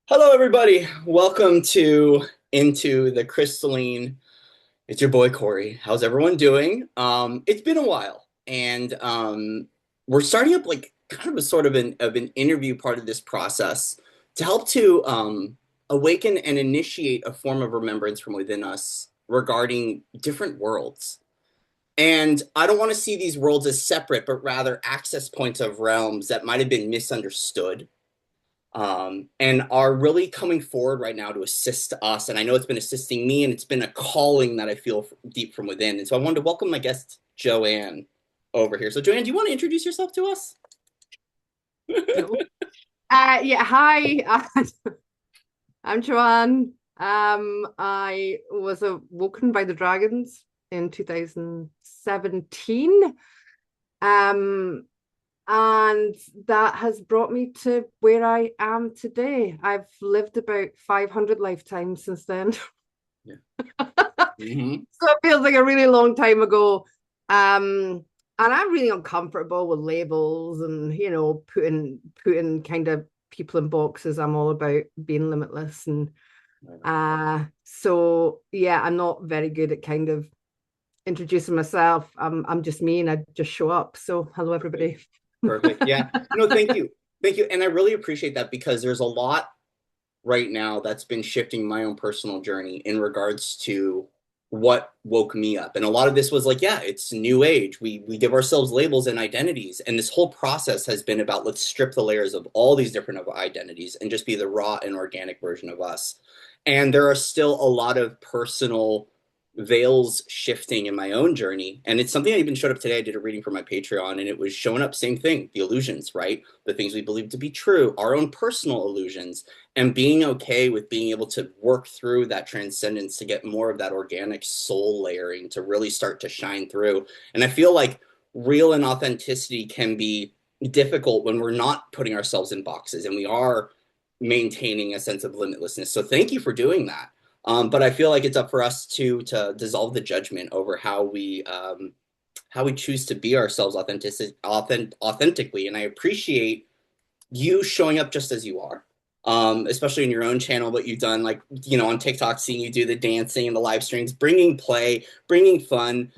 Hello, everybody. Welcome to Into the Crystalline. It's your boy Corey. How's everyone doing? It's been a while, and we're starting up like kind of a sort of an interview part of this process to help to awaken and initiate a form of remembrance from within us regarding different worlds. And I don't want to see these worlds as separate, but rather access points of realms that might have been misunderstood and are really coming forward right now to assist us. And I know it's been assisting me, and it's been a calling that I feel deep from within. And so I wanted to welcome my guest, Joanne, over here. So, Joanne, do you want to introduce yourself to us? No. Yeah, hi. I'm Joanne. I was awoken by the dragons in 2017. Um, and that has brought me to where I am today. I've lived about 500 lifetimes since then. Yeah. Hmm. So it feels like a really long time ago. And I'm really uncomfortable with labels and putting kind of people in boxes. I'm all about being limitless. And so yeah, I'm not very good at kind of introducing myself. I'm just me and I just show up. So hello Perfect. everybody. Perfect. Yeah. No, thank you. Thank you. And I really appreciate that because there's a lot right now that's been shifting my own personal journey in regards to what woke me up. And a lot of this was like, yeah, it's new age. We give ourselves labels and identities. And this whole process has been about let's strip the layers of all these different identities and just be the raw and organic version of us. And there are still a lot of personal veils shifting in my own journey. And it's something I even showed up today. I did a reading for my Patreon, and it was showing up, same thing, the illusions, right? The things we believe to be true, our own personal illusions, and being okay with being able to work through that transcendence to get more of that organic soul layering to really start to shine through. And I feel like real and authenticity can be difficult when we're not putting ourselves in boxes and we are maintaining a sense of limitlessness. So thank you for doing that. But I feel like it's up for us to dissolve the judgment over how we choose to be ourselves authentically. And I appreciate you showing up just as you are, especially in your own channel, what you've done, like, on TikTok, seeing you do the dancing and the live streams, bringing play, bringing fun.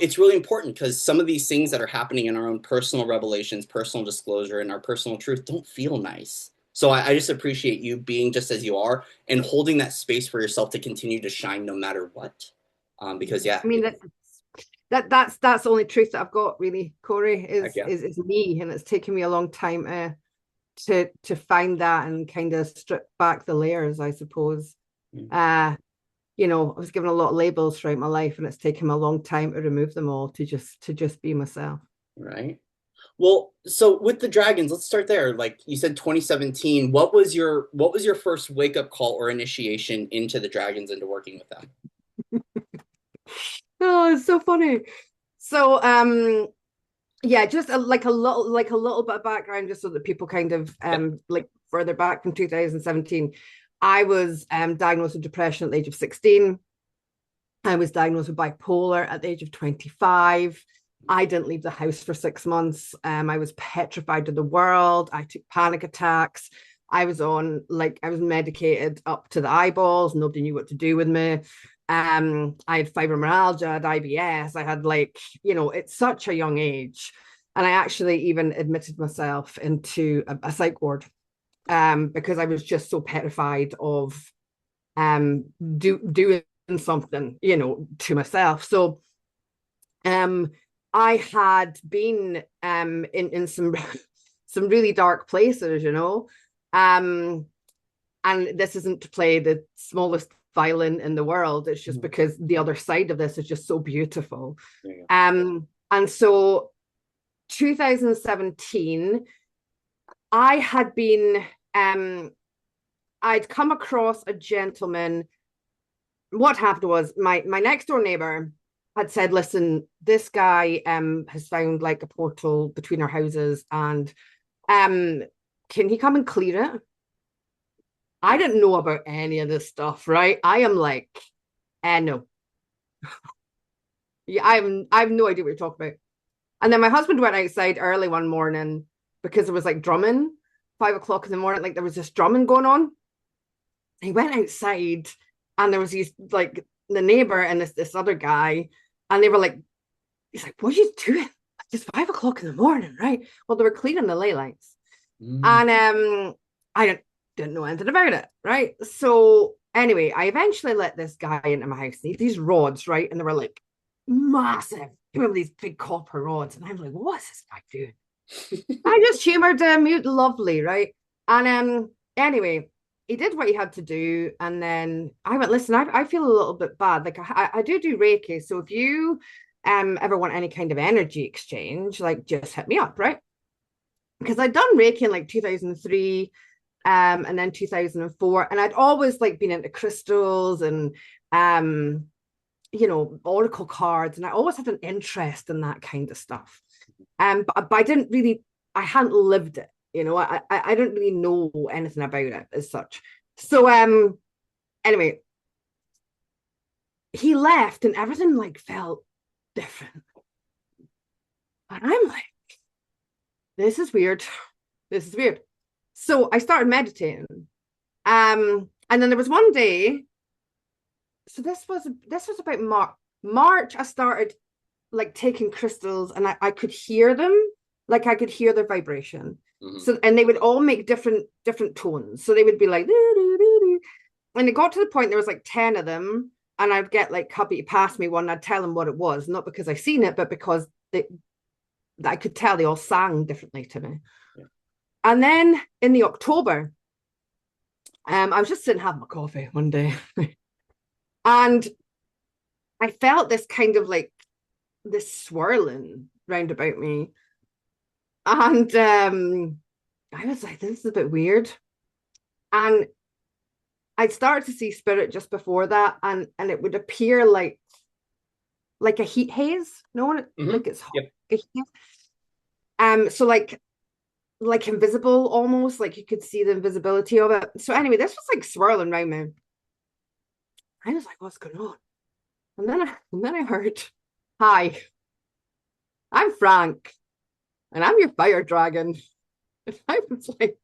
It's really important because some of these things that are happening in our own personal revelations, personal disclosure, and our personal truth don't feel nice. So I just appreciate you being just as you are and holding that space for yourself to continue to shine no matter what. Because yeah, I mean that's the only truth that I've got really, Corey, heck is yeah. is is me. And it's taken me a long time to find that and kind of strip back the layers, I suppose. Uh, I was given a lot of labels throughout my life, and it's taken me a long time to remove them all to just be myself. Right. Well, so with the dragons, let's start there. Like you said, 2017. What was your first wake up call or initiation into the dragons, into working with them? Oh, it's so funny. So yeah, just like a little bit of background just so that people kind of Yeah. like further back from 2017. I was diagnosed with depression at the age of 16. I was diagnosed with bipolar at the age of 25. I didn't leave the house for 6 months. I was petrified of the world. I took panic attacks. I was medicated up to the eyeballs. Nobody knew what to do with me. I had fibromyalgia, I had IBS. I had at such a young age. And I actually even admitted myself into a psych ward because I was just so petrified of doing something, to myself. So um I had been in some some really dark places, Um and this isn't to play the smallest violin in the world. It's just Mhm. because the other side of this is just so beautiful. There you And so 2017, I had been I'd come across a gentleman. What happened was my next door neighbor had said, listen, this guy has found like a portal between our houses, and um can he come and clear it? I didn't know about any of this stuff, right? I am like, no. Yeah, I have no idea what you're talking about. And then my husband went outside early one morning because there was like drumming, 5 o'clock in the morning, like there was this drumming going on. He went outside, and there was these like the neighbor and this other guy, and they were like, he's like, what are you doing? It's 5 o'clock in the morning, right? Well, they were cleaning the ley lines. Mm. And I didn't know anything about it, right? So anyway, I eventually let this guy into my house. These rods, right? And they were like massive. Remember these big copper rods? And I'm like, what's this guy doing? I just humored him, lovely, right? And anyway, he did what he had to do, and then I went, listen, I feel a little bit bad. Like I do Reiki, so if you ever want any kind of energy exchange, like just hit me up, right? Because I'd done Reiki in like 2003, and then 2004, and I'd always like been into crystals and oracle cards, and I always had an interest in that kind of stuff. But I didn't really, I hadn't lived it, I didn't really know anything about it as such. So anyway, he left and everything like felt different. And I'm like, this is weird. This is weird. So I started meditating. And then there was one day, so this was about March. I started like taking crystals, and I could hear them, like I could hear their vibration. Mm-hmm. So, and they would all make different tones. So they would be like, doo, doo, doo, doo. And it got to the point there was like 10 of them, and I'd get like Cubby to pass me one, and I'd tell them what it was, not because I seen it, but because I could tell they all sang differently to me. Yeah. And then in the October, I was just sitting having my coffee one day, and I felt this kind of like this swirling round about me. And I was like, this is a bit weird. And I started to see spirit just before that, and it would appear like a heat haze. No one like it's hot. Yep. So like invisible almost, like you could see the invisibility of it. So anyway, this was like swirling around me. I was like, what's going on? And then I heard, hi, I'm Frank, and I'm your fire dragon. And I was like,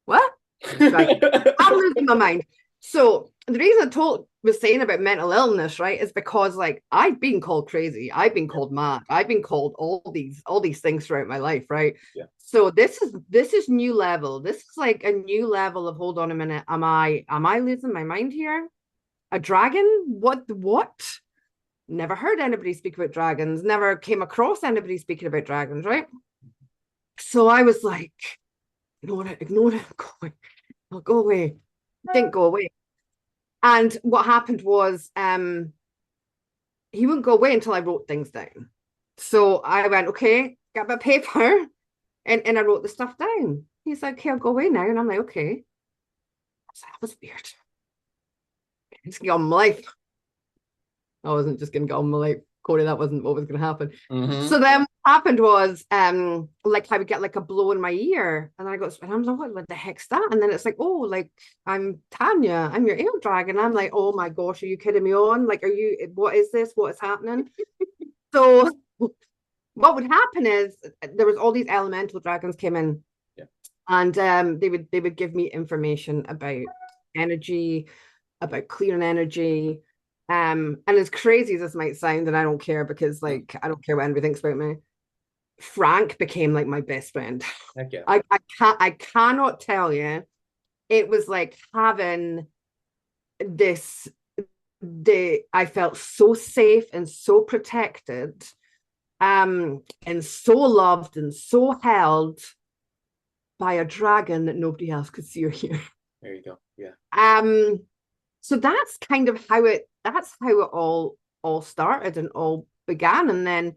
what? Right. I'm losing my mind. So the reason I was saying about mental illness, right, is because like I've been called crazy, I've been called mad, I've been called all these things throughout my life, right? Yeah. So this is new level. This is like a new level of, hold on a minute, am I losing my mind here? A dragon? What? Never heard anybody speak about dragons, never came across anybody speaking about dragons, right? So I was like, ignore it, I'll go away. Didn't go away. And what happened was he wouldn't go away until I wrote things down. So I went, okay, got my paper, and I wrote the stuff down. He's like, okay, I'll go away now. And I'm like, okay. So that was weird. He's going to get on my life. I wasn't just going to get on my life. Corey, that wasn't what was going to happen. Mm-hmm. So then what happened was, like I would get like a blow in my ear, and I go, and I'm like, what the heck's that? And then it's like, oh, like I'm Tanya, I'm your ale dragon. I'm like, oh my gosh, are you kidding me on? Like, what is this? What is happening? So what would happen is there was all these elemental dragons came in, yeah, and they would give me information about energy, about clearing energy. And as crazy as this might sound, and I don't care, because like I don't care what anybody thinks about me, Frank became like my best friend. Heck yeah. I cannot tell you, it was like having this, I felt so safe and so protected, and so loved and so held by a dragon that nobody else could see or hear. There you go. Yeah. So that's kind of how it all started and all began. And then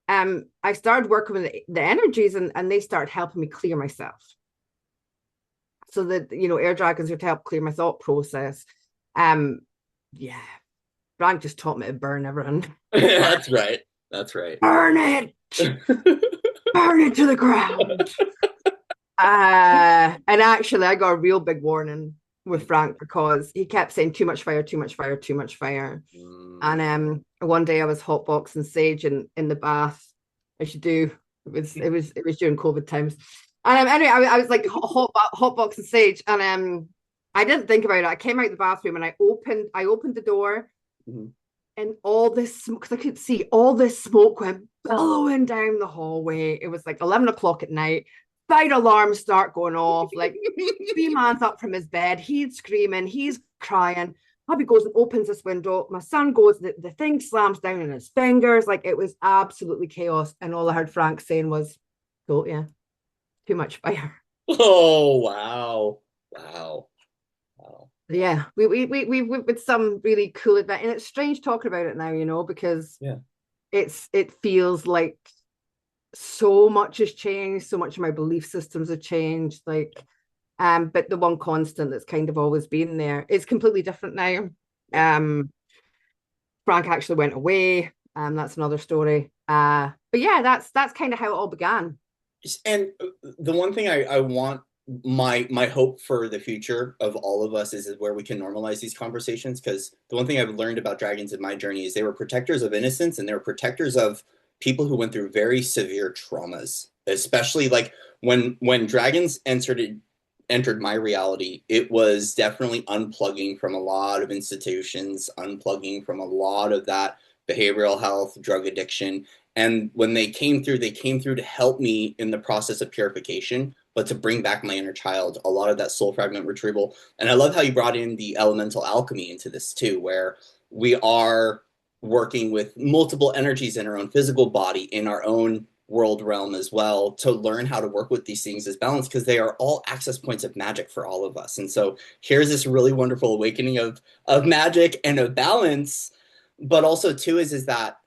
I started working with the energies, and they started helping me clear myself. So that, air dragons would help clear my thought process. Yeah. Frank just taught me to burn everything. That's right. Burn it. Burn it to the ground. And actually I got a real big warning with Frank, because he kept saying too much fire. And one day I was hotboxing sage in the bath, as you do. It was during COVID times. And anyway, I was like hotboxing sage, and I didn't think about it. I came out the bathroom and I opened the door, Mhm. and all this smoke, because I could see all this smoke went billowing down the hallway. It was like 11 o'clock at night. Fire alarms start going off. Like, three man's up from his bed. He's screaming. He's crying. Hubby goes and opens this window. My son goes, the thing slams down in his fingers. Like, it was absolutely chaos. And all I heard Frank saying was, "Oh, yeah, too much fire." Oh, wow. Wow. Wow. Yeah, we've with some really cool event, and it's strange talking about it now, because Yeah. it feels like so much has changed, so much of my belief systems have changed. Like, but the one constant that's kind of always been there is completely different now. Yeah. Frank actually went away. That's another story. But yeah, that's kind of how it all began. And the one thing I want, my hope for the future of all of us is where we can normalize these conversations, because the one thing I've learned about dragons in my journey is they were protectors of innocence, and they were protectors of people who went through very severe traumas, especially like when dragons entered my reality. It was definitely unplugging from a lot of institutions, unplugging from a lot of that behavioral health, drug addiction. And when they came through to help me in the process of purification, but to bring back my inner child, a lot of that soul fragment retrieval. And I love how you brought in the elemental alchemy into this too, where we are working with multiple energies in our own physical body, in our own world realm as well, to learn how to work with these things as balance, because they are all access points of magic for all of us. And so here's this really wonderful awakening of magic and of balance. But also too is that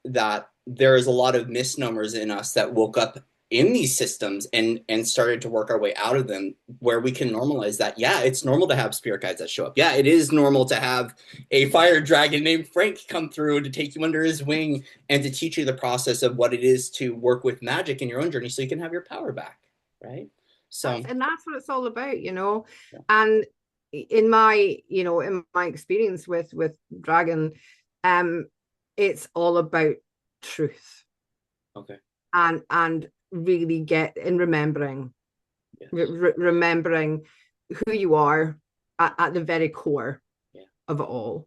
there is a lot of misnomers in us that woke up in these systems and started to work our way out of them, where we can normalize that. Yeah, it's normal to have spirit guides that show up. Yeah, it is normal to have a fire dragon named Frank come through to take you under his wing and to teach you the process of what it is to work with magic in your own journey so you can have your power back, right? So That's what it's all about. yeah. And in my experience with Dragon, um, it's all about truth, Okay. and really get in remembering, Yes. remembering who you are at the very core Yeah. of it all.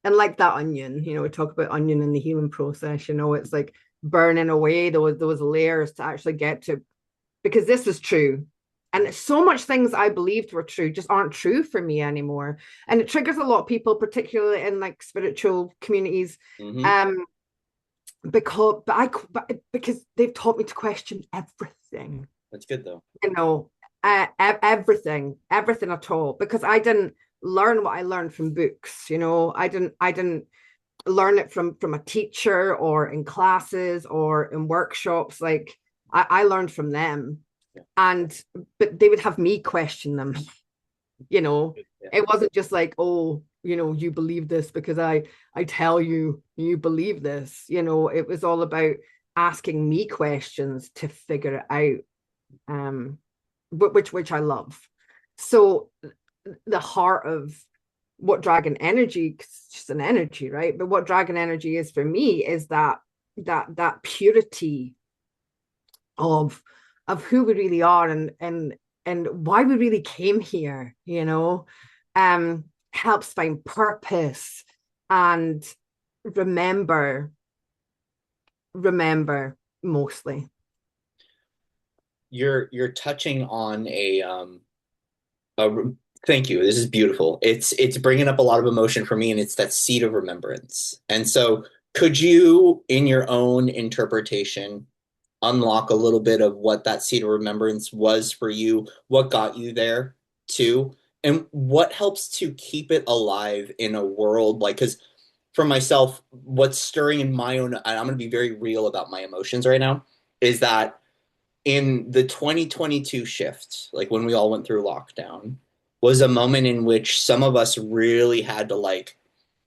And like that onion, we talk about onion in the healing process. It's like burning away those layers to actually get to, because this is true. And so much things I believed were true just aren't true for me anymore. And it triggers a lot of people, particularly in like spiritual communities, Mm-hmm. um, because they've taught me to question everything, That's good though. you know, everything at all. Because I didn't learn what I learned from books. I didn't learn it from a teacher or in classes or in workshops. Like, I learned from them, Yeah. and but they would have me question them. you know Yeah. it wasn't just like, oh, you believe this because I tell you believe this. It was all about asking me questions to figure it out, which I love. So the heart of what dragon energy, 'cause it's just an energy, right? But what dragon energy is for me is that purity of who we really are, and why we really came here. Helps find purpose and remember remember mostly. You're touching on a thank you. This is beautiful. It's bringing up a lot of emotion for me, and it's that seed of remembrance. And so, could you, in your own interpretation, unlock a little bit of what that seed of remembrance was for you? What got you there, too, and what helps to keep it alive in a world like? Because for myself, what's stirring in my own, and I'm going to be very real about my emotions right now, is that in the 2022 shift, like when we all went through lockdown, was a moment in which some of us really had to like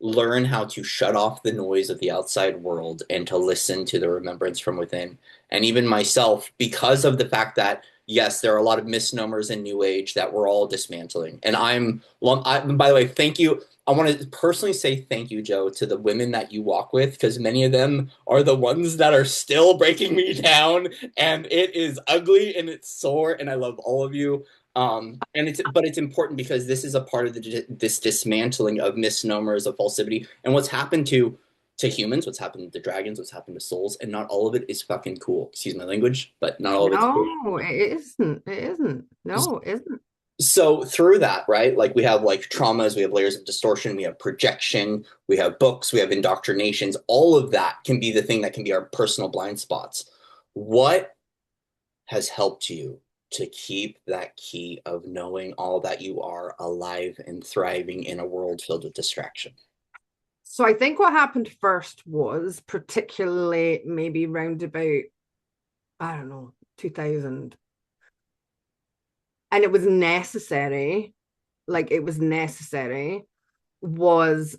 learn how to shut off the noise of the outside world and to listen to the remembrance from within. And even myself, because of the fact that yes, there are a lot of misnomers in New Age that we're all dismantling. And by the way, thank you. I want to personally say thank you, Joe, to the women that you walk with, because many of them are the ones that are still breaking me down, and it is ugly and it's sore, and I love all of you. But it's important because this is a part of this dismantling of misnomers of falsity and what's happened to humans, what's happened to dragons, what's happened to souls, and not all of it is fucking cool. Excuse my language, but not all of it's cool. No, it isn't. It isn't. No, it isn't. So through that, right, like we have like traumas, we have layers of distortion, we have projection, we have books, we have indoctrinations. All of that can be the thing that can be our personal blind spots. What has helped you to keep that key of knowing all that you are alive and thriving in a world filled with distraction? So I think what happened first was particularly maybe round about, I don't know, 2000. And it was necessary, like it was necessary, was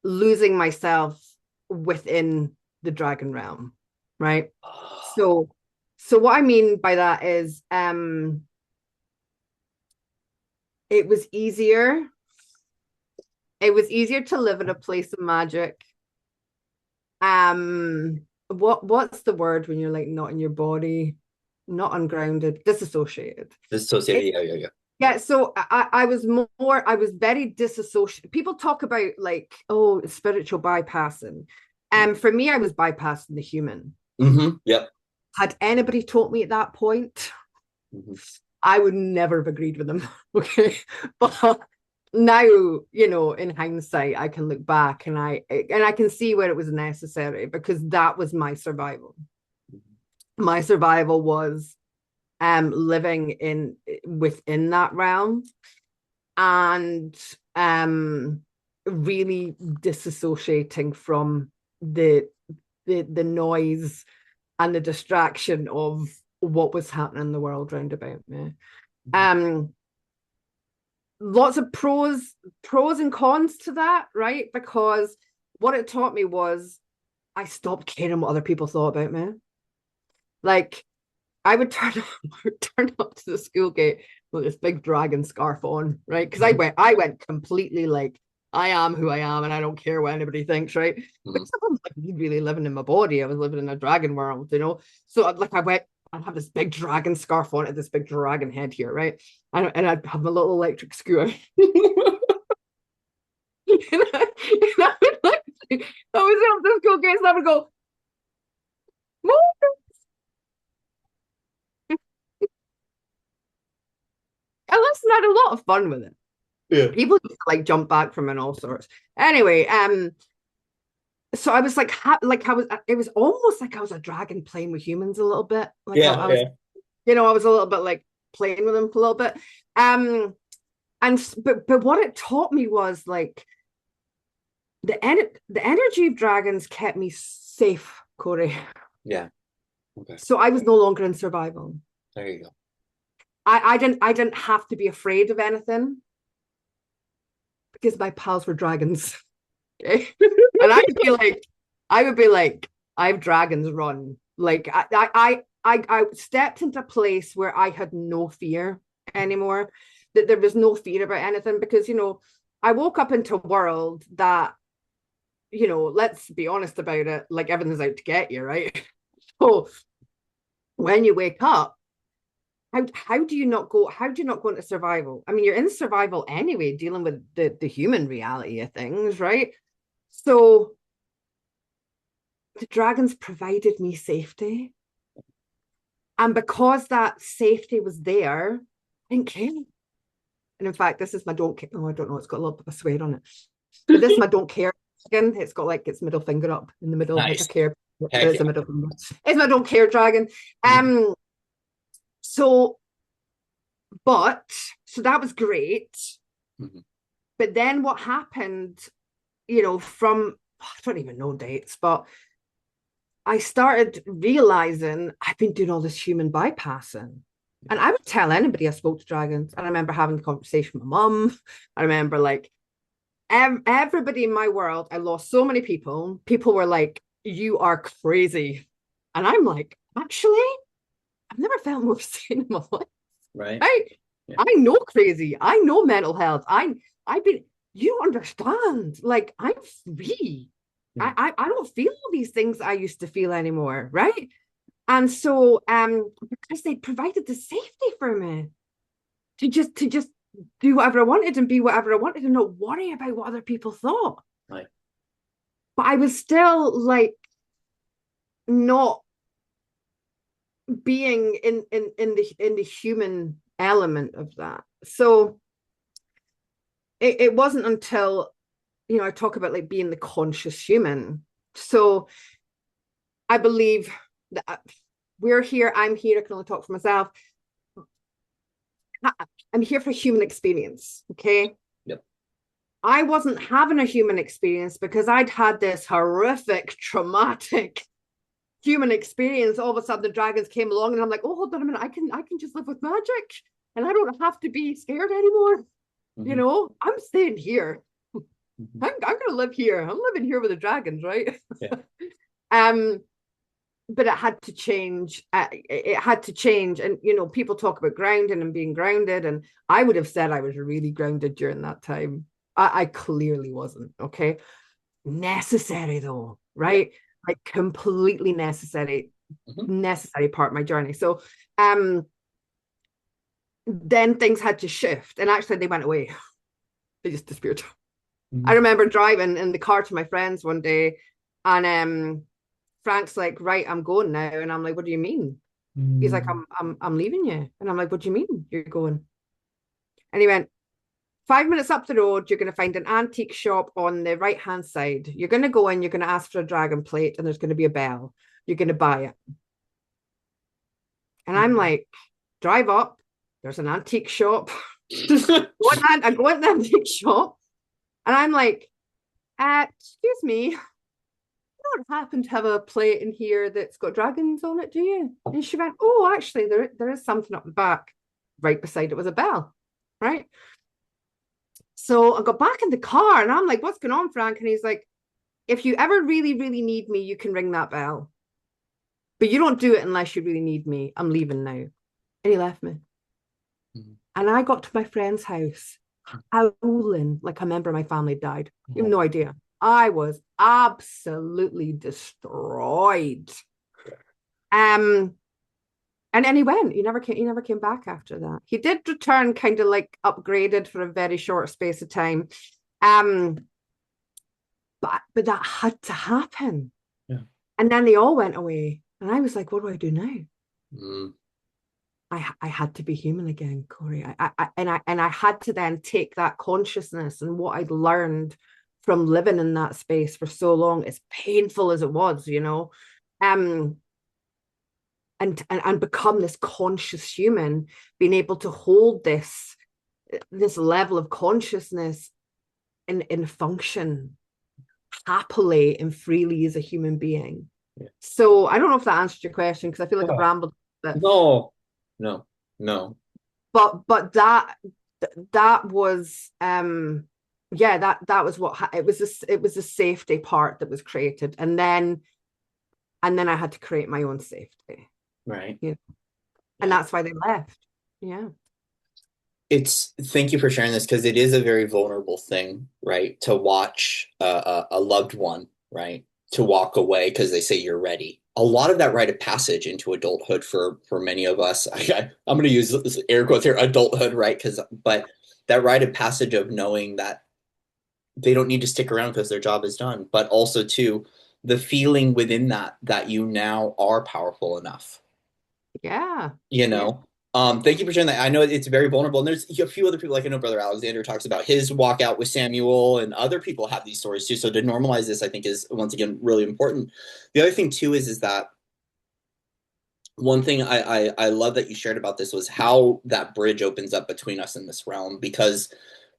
losing myself within the dragon realm, right? So what I mean by that is it was easier to live in a place of magic. What's the word when you're like not in your body, not ungrounded, disassociated? Dissociated, yeah, yeah, yeah. Yeah, so I was very disassociated. People talk about like, oh, spiritual bypassing. For me, I was bypassing the human. Mm-hmm. Yep. Had anybody told me at that point, Mm-hmm. I would never have agreed with them. Okay. But now, in hindsight, I can look back and I can see where it was necessary because that was my survival. My survival was living within that realm and really disassociating from the noise and the distraction of what was happening in the world round about me. Lots of pros and cons to that, right? Because what it taught me was I stopped caring what other people thought about me. Like I would turn up to the school gate with this big dragon scarf on, right? Because I went completely like I am who I am, and I don't care what anybody thinks, right? But I wasn't like really living in my body. I was living in a dragon world, So like I'd have this big dragon scarf on and this big dragon head here, right? And I'd have my little electric scooter. I would like, I was up the school gates and I would go, Mom! And listen, I had a lot of fun with it. Yeah. People used to, like jump back from and all sorts. Anyway, so I was like, it was almost like I was a dragon playing with humans a little bit. Like I was, Yeah. I was a little bit like playing with them a little bit. But what it taught me was like the energy of dragons kept me safe, Corey. Yeah. Okay. So I was no longer in survival. There you go. I didn't have to be afraid of anything because my pals were dragons. Okay. And I would be like, I have dragons run. Like I stepped into a place where I had no fear anymore. That there was no fear about anything because I woke up into a world that, let's be honest about it, like everything's out to get you, right? So when you wake up, how do you not go into survival? I mean, you're in survival anyway, dealing with the human reality of things, right? So the dragons provided me safety. And because that safety was there, I didn't care. And in fact, this is my don't care. Oh, I don't know, it's got a little bit of a swear on it. But this is my don't care dragon. It's got like its middle finger up in the middle. Nice. Like a care. It's a middle finger. It's my don't care dragon. So that was great. Mm-hmm. But then what happened, from I don't even know dates, but I started realizing I've been doing all this human bypassing. And I would tell anybody I spoke to dragons. And I remember having the conversation with my mum. I remember like everybody in my world, I lost so many people. People were like, you are crazy. And I'm like, actually? I've never felt more sane in my life. Right. I Yeah. I know crazy. I know mental health. I've been, you don't understand. Like I'm free. Mm. I don't feel all these things I used to feel anymore, right? And so because they provided the safety for me to just do whatever I wanted and be whatever I wanted and not worry about what other people thought. Right. But I was still like not being in the human element of that. So it wasn't until, I talk about like being the conscious human. So I believe that we're here, I'm here, I can only talk for myself. I'm here for human experience. Okay. Yep. I wasn't having a human experience because I'd had this horrific, traumatic human experience. All of a sudden the dragons came along and I'm like, oh, hold on a minute, I can just live with magic and I don't have to be scared anymore. Mm-hmm. I'm staying here. Mm-hmm. I'm gonna live here. I'm living here with the dragons, right? Yeah. um but it had to change. It had to change. And, people talk about grounding and being grounded. And I would have said I was really grounded during that time. I clearly wasn't. Okay. Necessary though, Yeah. right? Like completely necessary, Mm-hmm. necessary part of my journey. So, then things had to shift. And actually, they went away. They just disappeared. I Mm-hmm. remember driving in the car to my friends one day, and Frank's like, right, I'm going now. And I'm like, what do you mean? He's like, I'm leaving you. And I'm like, what do you mean you're going? And he went, 5 minutes up the road, you're going to find an antique shop on the right hand side. You're going to go in, you're going to ask for a dragon plate, and there's going to be a bell. You're going to buy it. And I'm like, drive up, there's an antique shop. I go in the antique shop, and I'm like, excuse me, don't happen to have a plate in here that's got dragons on it, do you? And she went, oh, actually, there is something up the back. Right beside it was a bell, right? So I got back in the car and I'm like, what's going on, Frank? And he's like, if you ever really, really need me, you can ring that bell. But you don't do it unless you really need me. I'm leaving now. And he left me. Mm-hmm. And I got to my friend's house howling like a member of my family died. You have no idea. I was absolutely destroyed. Um, and then he went. He never came back after that. He did return, kind of like upgraded for a very short space of time. Um, but that had to happen. Yeah. And then they all went away. And I was like, what do I do now? Mm. I had to be human again, Corey. I had to then take that consciousness and what I'd learned from living in that space for so long, as painful as it was, um, and become this conscious human, being able to hold this level of consciousness and function happily and freely as a human being. Yeah. So I don't know if that answered your question because I feel like I've Oh, rambled a bit. no, no, no. But that was yeah, that was what it was a safety part that was created, and then I had to create my own safety, Right. and Yeah. that's why they left. Yeah. Thank you for sharing this because it is a very vulnerable thing, right? To watch a loved one, right? To walk away because they say you're ready. A lot of that rite of passage into adulthood for many of us. I'm going to use this air quotes here, adulthood, right? But that rite of passage of knowing that they don't need to stick around because their job is done, but also too the feeling within that you now are powerful enough. Yeah. you Yeah. know Thank you for sharing that. I know it's very vulnerable, and there's a few other people, like I know Brother Alexander talks about his walkout with Samuel, and other people have these stories too. So to normalize this, I think, is once again really important. The other thing too is that one thing I love that you shared about this was how that bridge opens up between us in this realm, because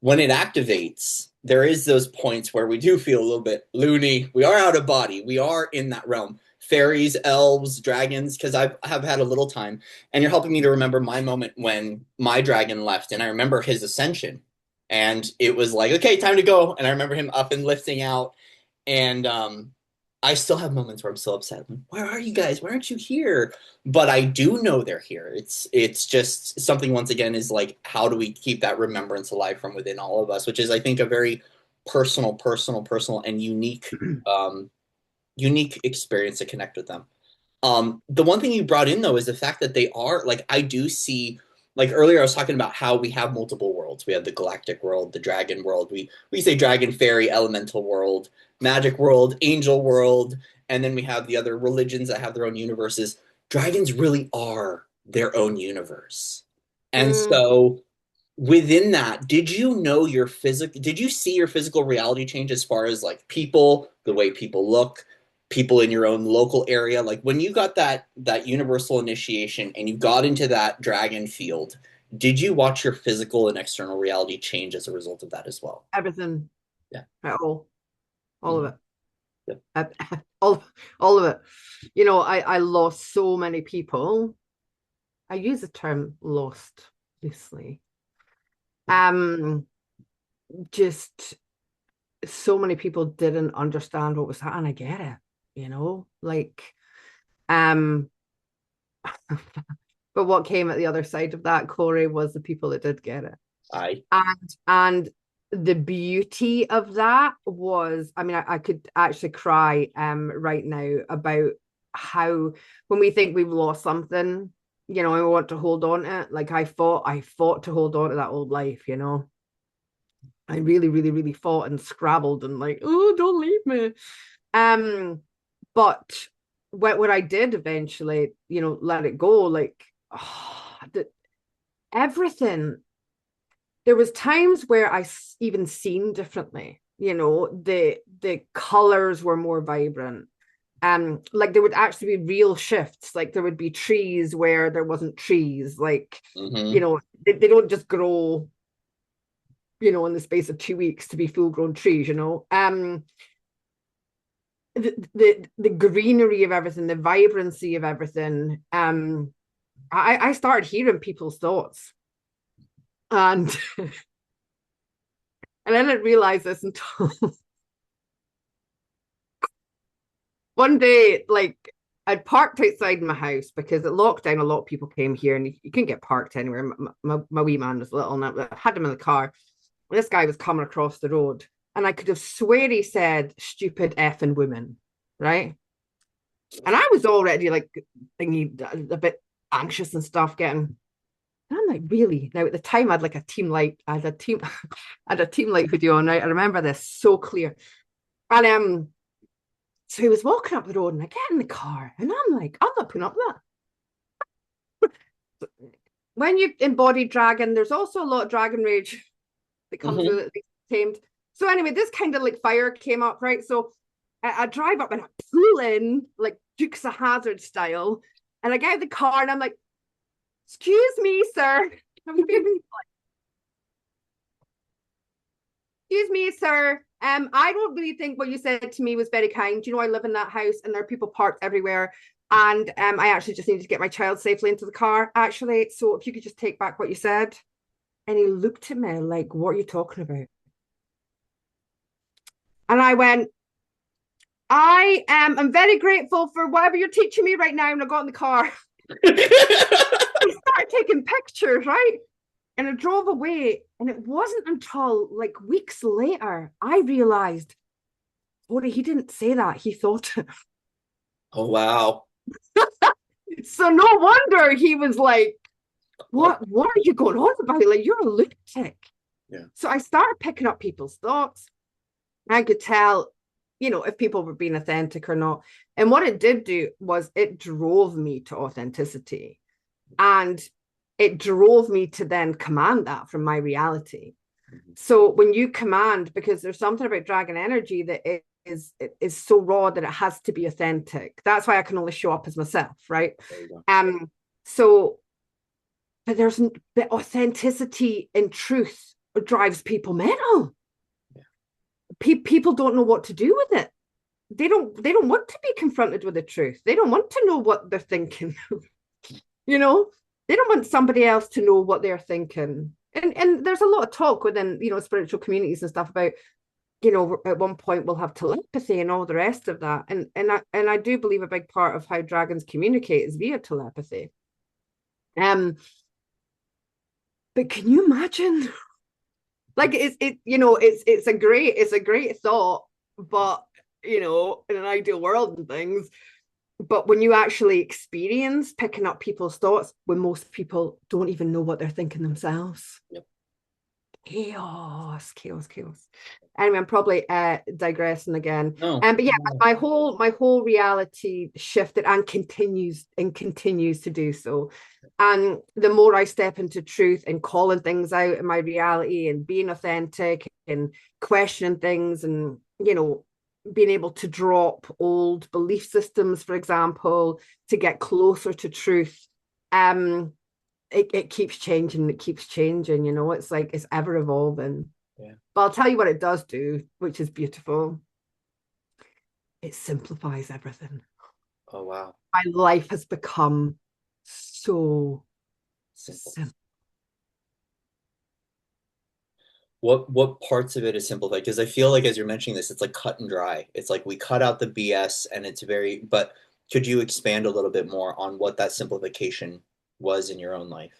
when it activates, there is those points where we do feel a little bit loony. We are out of body. We are in that realm. Fairies, elves, dragons, because I have had a little time, and you're helping me to remember my moment when my dragon left, and I remember his ascension, and it was like, okay, time to go, and I remember him up and lifting out, and I still have moments where I'm still upset. Like, where are you guys? Why aren't you here? But I do know they're here. It's just something once again is like how do we keep that remembrance alive from within all of us, which is I think a very personal and um unique experience to connect with them. The one thing you brought in though is the fact that they are like I do see like earlier I was talking about how we have multiple worlds. We have the galactic world, the dragon world. We say dragon, fairy, elemental world, magic world, angel world, and then we have the other religions that have their own universes. Dragons really are their own universe. And Mm, so within that, did you see your physical reality change as far as like people, the way people look, people in your own local area? Like when you got that universal initiation and you got into that dragon field, did you watch your physical and external reality change as a result of that as well? everything Yeah. at all of Mhm. it. Yep. All, all of it. You know, I lost so many people. I use the term lost loosely. Um, just so many people didn't understand what was happening. I get it, you know, like, um, but what came at the other side of that, Corey, was the people that did get it. I And the beauty of that was, I mean, I could actually cry right now about how when we think we've lost something, you know, and we want to hold on to it. Like I fought to hold on to that old life, you know. I really fought and scrabbled and like, oh, don't leave me. Um, but when I did eventually, you know, let it go, like everything. There was times where I even seen differently. You know, the colors were more vibrant. Like there would actually be real shifts. Like there would be trees where there wasn't trees. Like, you mm-hmm. know, they don't just grow, you know, in the space of 2 weeks to be full grown trees, you know. The greenery of everything, the vibrancy of everything. I started hearing people's thoughts. And and I didn't realize this until one day, like I'd parked outside my house because at lockdown, a lot of people came here and you couldn't get parked anywhere. My wee man was little and I had him in the car. This guy was coming across the road and I could have swear he said, stupid effing woman, right? And I was already like thinking a bit anxious and stuff getting. And I'm like, really? Now at the time I'd like a team light, I had a team I had a team light video on, right? I remember this so clear. And so he was walking up the road and I get in the car and I'm like, I'm not putting up with that. When you embody dragon, there's also a lot of dragon rage that comes with Mm-hmm. it, tamed. So anyway, this kind of like fire came up, right? So I drive up and I pull in like Dukes of Hazzard style, and I get out of the car and I'm like, "Excuse me, sir." Excuse me, sir. I don't really think what you said to me was very kind. You know, I live in that house and there are people parked everywhere. And I actually just needed to get my child safely into the car, actually. So if you could just take back what you said. And he looked at me like, what are you talking about? And I went, I'm very grateful for whatever you're teaching me right now. And I got in the car. I started taking pictures, right? And I drove away. And it wasn't until like weeks later I realized, oh, he didn't say that. He thought it. Oh wow. So no wonder he was like, what are you going on about? Like, you're a lunatic. Yeah. So I started picking up people's thoughts. I could tell, you know, if people were being authentic or not. And what it did do was it drove me to authenticity. And it drove me to then command that from my reality. Mm-hmm. So when you command, because there's something about dragon energy that is so raw that it has to be authentic. That's why I can only show up as myself, right? There you go. So but there's the authenticity and truth drives people mental. Yeah. People don't know what to do with it. They don't want to be confronted with the truth. They don't want to know what they're thinking. You know, they don't want somebody else to know what they're thinking. And there's a lot of talk within, you know, spiritual communities and stuff about at one point we'll have telepathy and all the rest of that. And I do believe a big part of how dragons communicate is via telepathy. But can you imagine? Like it's a great thought, but in an ideal world and things. But when you actually experience picking up people's thoughts, when most people don't even know what they're thinking themselves. Yep. Chaos. Anyway, I'm probably digressing again. No. But yeah, my whole reality shifted and continues to do so. And the more I step into truth and calling things out in my reality and being authentic and questioning things and being able to drop old belief systems, for example, to get closer to truth, it keeps changing. It's like it's ever evolving. Yeah. But I'll tell you what it does do, which is beautiful. It simplifies everything. Oh, wow. My life has become so simple. What parts of it is simplified? Because I feel like as you're mentioning this, it's like cut and dry. It's like we cut out the BS and it's very, but could you expand a little bit more on what that simplification was in your own life?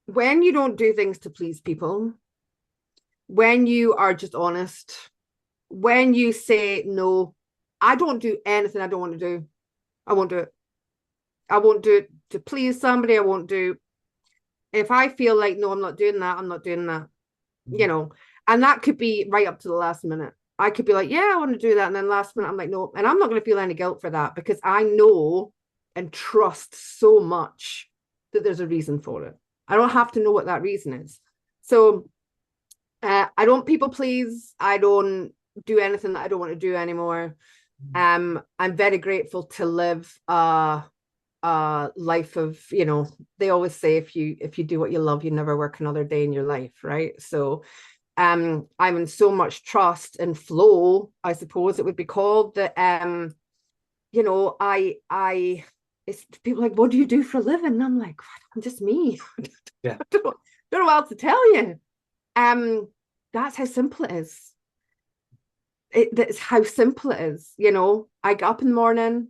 When you don't do things to please people, when you are just honest, when you say, no, I don't do anything I don't want to do, I won't do it. I won't do it to please somebody. I won't do, if I feel like, no, I'm not doing that, I'm not doing that, and that could be right up to the last minute. I could be like, yeah, I want to do that. And then last minute, I'm like, no. And I'm not going to feel any guilt for that because I know and trust so much that there's a reason for it. I don't have to know what that reason is. So I don't people please. I don't do anything that I don't want to do anymore. I'm very grateful to live a life of, they always say if you do what you love, you never work another day in your life, right? So I'm in so much trust and flow, I suppose it would be called, that I it's people like, what do you do for a living? And I'm like, I'm just me. Yeah. don't know what else to tell you. That's how simple it is. That's how simple it is. I get up in the morning,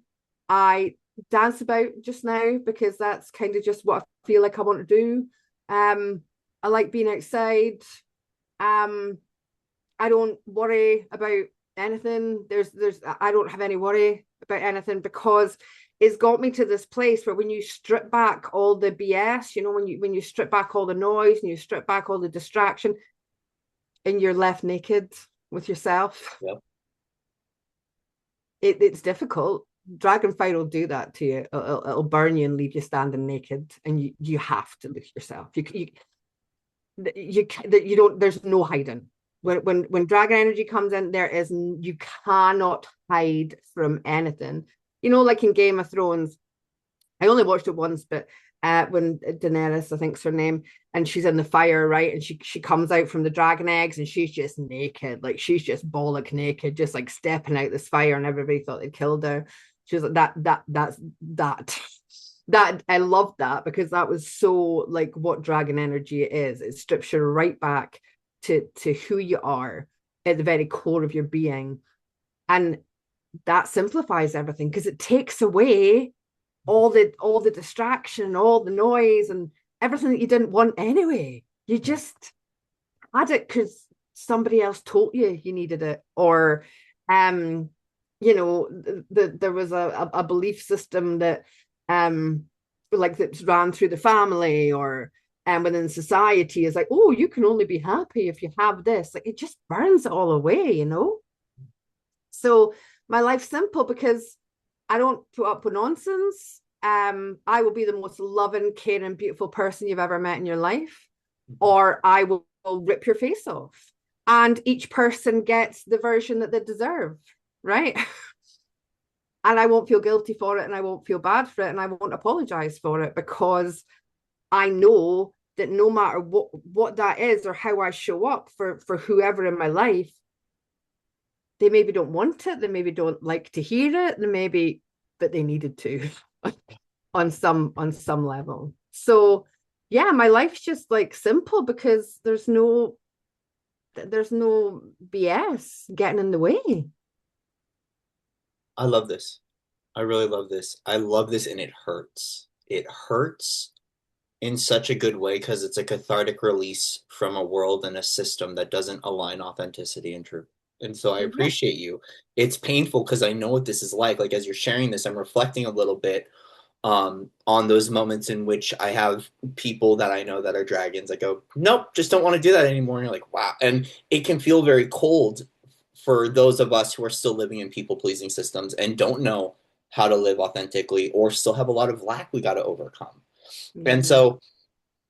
I dance about just now because that's kind of just what I feel like I want to do. I like being outside. I don't worry about anything. I don't have any worry about anything because it's got me to this place where when you strip back all the BS, when you strip back all the noise and you strip back all the distraction, and you're left naked with yourself. Yep. It's difficult. Dragonfire will do that to you. It'll burn you and leave you standing naked, and you have to look yourself. You don't. There's no hiding. When dragon energy comes in, you cannot hide from anything. Like in Game of Thrones, I only watched it once, but when Daenerys, I think's her name, and she's in the fire, right? And she comes out from the dragon eggs and she's just naked, like she's just bollock naked, just like stepping out this fire, and everybody thought they'd killed her. She was like that I loved that because that was so like what dragon energy is. It strips you right back to who you are at the very core of your being, and that simplifies everything because it takes away all the distraction, all the noise, and everything that you didn't want anyway. You just had it because somebody else told you needed it, or there was a belief system that like that ran through the family or within society is like, oh, you can only be happy if you have this. Like it just burns it all away. So my life's simple because I don't put up with nonsense. I will be the most loving, caring, beautiful person you've ever met in your life, or I will rip your face off. And each person gets the version that they deserve, right? And I won't feel guilty for it, and I won't feel bad for it, and I won't apologize for it because I know that no matter what that is or how I show up for whoever in my life, they maybe don't want it, they maybe don't like to hear it, but they needed to on some level. So yeah, my life's just like simple because there's no BS getting in the way. I love this. I really love this. I love this, and it hurts. It hurts in such a good way because it's a cathartic release from a world and a system that doesn't align authenticity and truth. And so I Yeah. appreciate you. It's painful because I know what this is like. Like as you're sharing this, I'm reflecting a little bit on those moments in which I have people that I know that are dragons that go, nope, just don't want to do that anymore. And you're like, wow. And it can feel very cold for those of us who are still living in people pleasing systems and don't know how to live authentically or still have a lot of lack we got to overcome. And Mm-hmm. so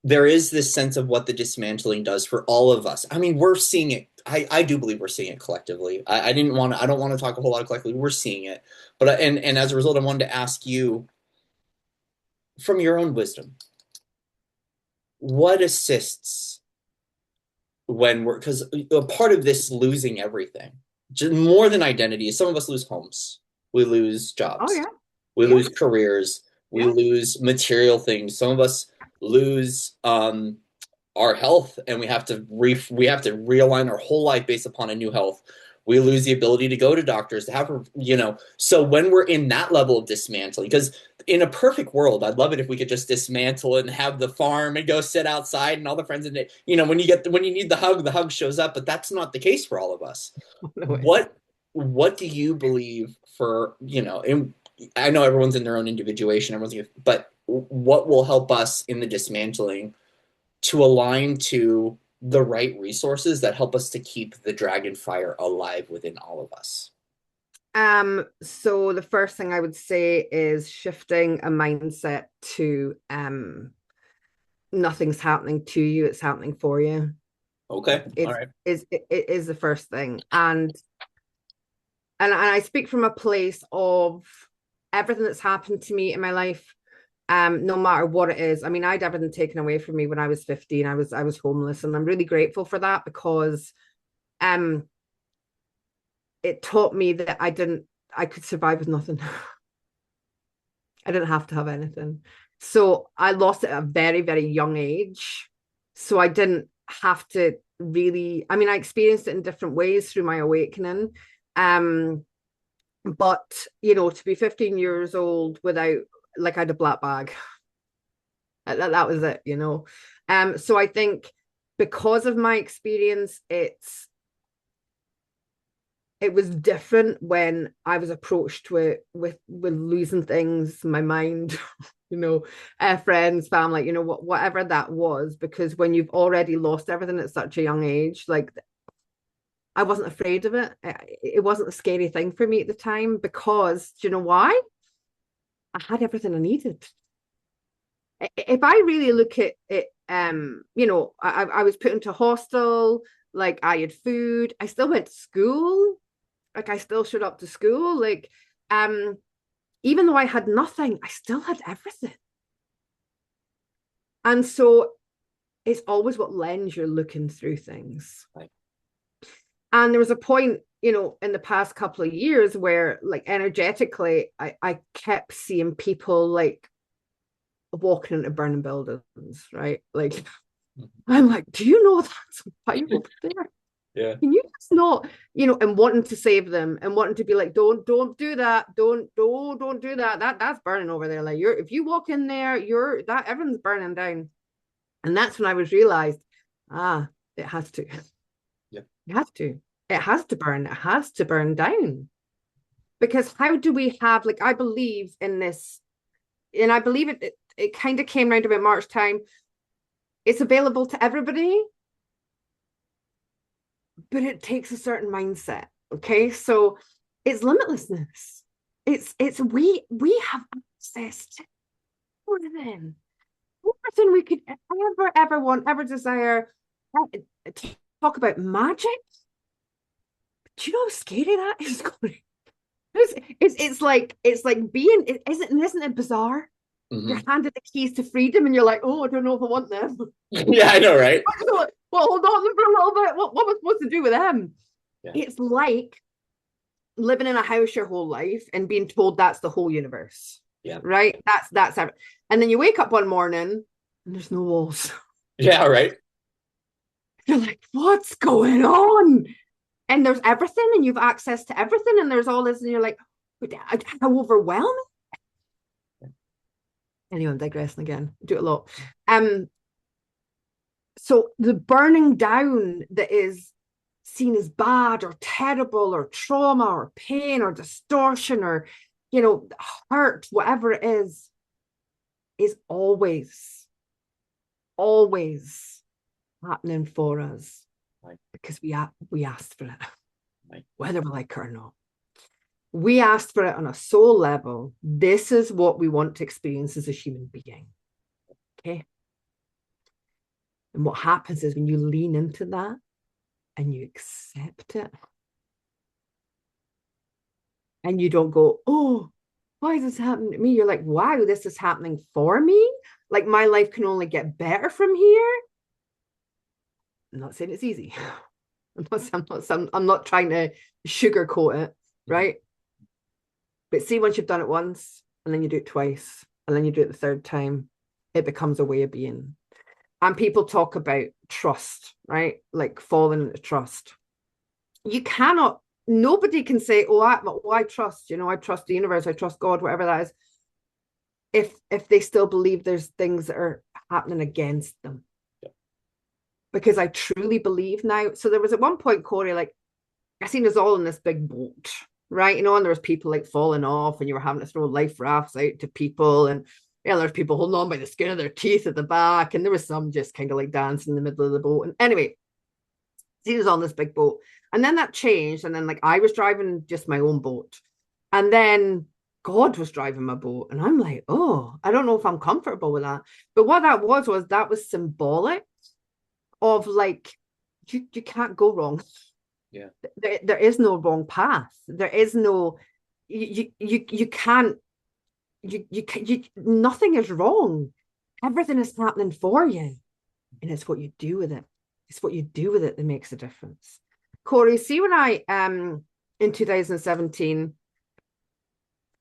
there is this sense of what the dismantling does for all of us. I mean, we're seeing it. I do believe we're seeing it collectively. I don't want to talk a whole lot of collectively. We're seeing it. But and as a result, I wanted to ask you from your own wisdom, what assists when we're, because a part of this losing everything, just more than identity, some of us lose homes, we lose Oh jobs, yeah. we Yeah. lose careers, we Yeah. lose material things. Some of us lose our health, and we have to realign our whole life based upon a new health. We lose the ability to go to doctors to have, so when we're in that level of dismantling, because in a perfect world, I'd love it if we could just dismantle it and have the farm and go sit outside and all the friends in it. When you need the hug shows up, but that's not the case for all of us. No, it isn't. What do you believe for, I know everyone's in their own individuation, but what will help us in the dismantling to align to the right resources that help us to keep the dragon fire alive within all of us? So the first thing I would say is shifting a mindset to nothing's happening to you, it's happening for you. Okay. All It's right. it is the first thing. And I speak from a place of everything that's happened to me in my life, no matter what it is. I mean, I had everything taken away from me when I was 15. I was homeless, and I'm really grateful for that because um it taught me that I could survive with nothing. I didn't have to have anything. So I lost it at a very, very young age. So I didn't have to really, I mean, I experienced it in different ways through my awakening. Um, but to be 15 years old without, like, I had a black bag. That was it. So I think because of my experience, it was different when I was approached with losing things, my mind, friends, family, whatever that was. Because when you've already lost everything at such a young age, like, I wasn't afraid of it. It wasn't a scary thing for me at the time because, do you know why? I had everything I needed. If I really look at it, I was put into hostel, like I had food, I still went to school, like I still showed up to school, like um even though I had nothing, I still had everything. And so it's always what lens you're looking through things. Right. And there was a point, in the past couple of years where, like, energetically, I kept seeing people like walking into burning buildings, right? Like, I'm like, do you know that's a fire over there? Yeah. Can you just not, and wanting to save them and wanting to be like, don't do that, don't do that. That's burning over there. Like, if you walk in there, that everything's burning down. And that's when I was realized, it has to. Yeah. It has to. It has to burn. It has to burn down. Because how do we have, like, I believe in this, and I believe it kind of came around about March time. It's available to everybody, but it takes a certain mindset. Okay. So it's limitlessness. It's we have access to everything. Everything we could ever want, ever desire. Talk about magic. Do you know how scary that is going? It's like being, isn't it bizarre? You're Hmm. handed the keys to freedom and you're like, oh, I don't know if I want them. Yeah, I know, right? Well, hold on for a little bit. What am I supposed to do with them? Yeah. It's like living in a house your whole life and being told that's the whole universe, Yeah. right? That's and then you wake up one morning and there's no walls. Yeah, right. You're like, what's going on? And there's everything, and you've access to everything, and there's all this, and you're like, how overwhelming. Anyway, I'm digressing again. I do it a lot. So the burning down that is seen as bad or terrible or trauma or pain or distortion or, hurt, whatever it is always, always happening for us, right, because we asked for it, right, whether we like it or not. We asked for it on a soul level. This is what we want to experience as a human being. Okay. And what happens is when you lean into that and you accept it, and you don't go, oh, why is this happening to me? You're like, wow, this is happening for me. Like, my life can only get better from here. I'm not saying it's easy. I'm not trying to sugarcoat it, right? But see, once you've done it once, and then you do it twice, and then you do it the third time, it becomes a way of being. And people talk about trust, right? Like falling into trust. You cannot, nobody can say, oh, I trust, I trust the universe, I trust God, whatever that is, if they still believe there's things that are happening against them. yeah, Because I truly believe now. So there was at one point, Corey, like, I seen us all in this big boat, right? And there was people like falling off, and you were having to throw life rafts out to people, and there's people holding on by the skin of their teeth at the back, and there was some just kind of like dancing in the middle of the boat. And anyway, he was on this big boat, and then that changed, and then like I was driving just my own boat, and then God was driving my boat, and I'm like, oh, I don't know if I'm comfortable with that. But what that was symbolic of like, you can't go wrong. yeah. There is no wrong path. There is no, you can't, nothing is wrong. Everything is happening for you. And it's what you do with it. It's what you do with it that makes a difference. Corey, see, when I in 2017,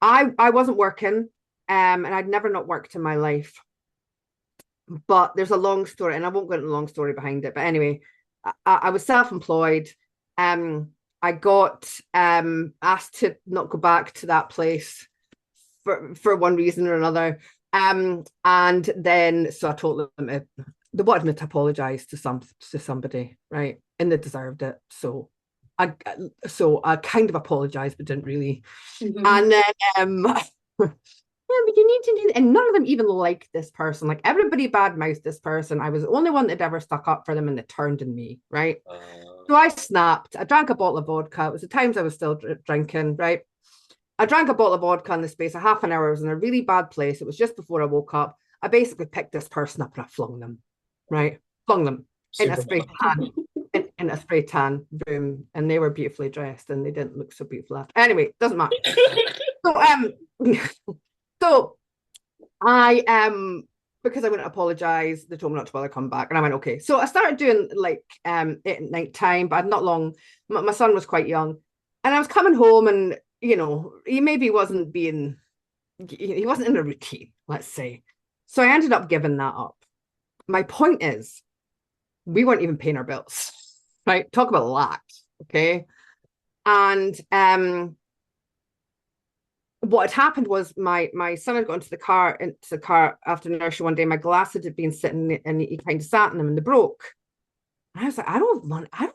I wasn't working, and I'd never not worked in my life. But there's a long story, and I won't go into the long story behind it. But anyway, I was self-employed. I got asked to not go back to that place for one reason or another. And then so I told them they wanted me to apologize to somebody, right? And they deserved it. So I kind of apologized, but didn't really. Mm-hmm. And then yeah, but you need to do, and none of them even liked this person. Like, everybody badmouthed this person. I was the only one that ever stuck up for them, and they turned on me, right? So I snapped. I drank a bottle of vodka. It was the times I was still drinking, right? I drank a bottle of vodka in the space of half an hour. I was in a really bad place. It was just before I woke up. I basically picked this person up and I flung them, right? Flung them in a spray tan, in a spray tan room, and they were beautifully dressed, and they didn't look so beautiful after. Anyway, doesn't matter. So I because I wouldn't apologize, they told me not to bother come back, and I went, okay. So I started doing like it at night time, but not long. My son was quite young, and I was coming home, and he maybe wasn't being, he wasn't in a routine, let's say. So I ended up giving that up. My point is, we weren't even paying our bills, right? Talk about lack, okay? And what had happened was my son had got into the car after nursery one day. My glasses had been sitting, and he kind of sat in them, and they broke. And I was like, I don't have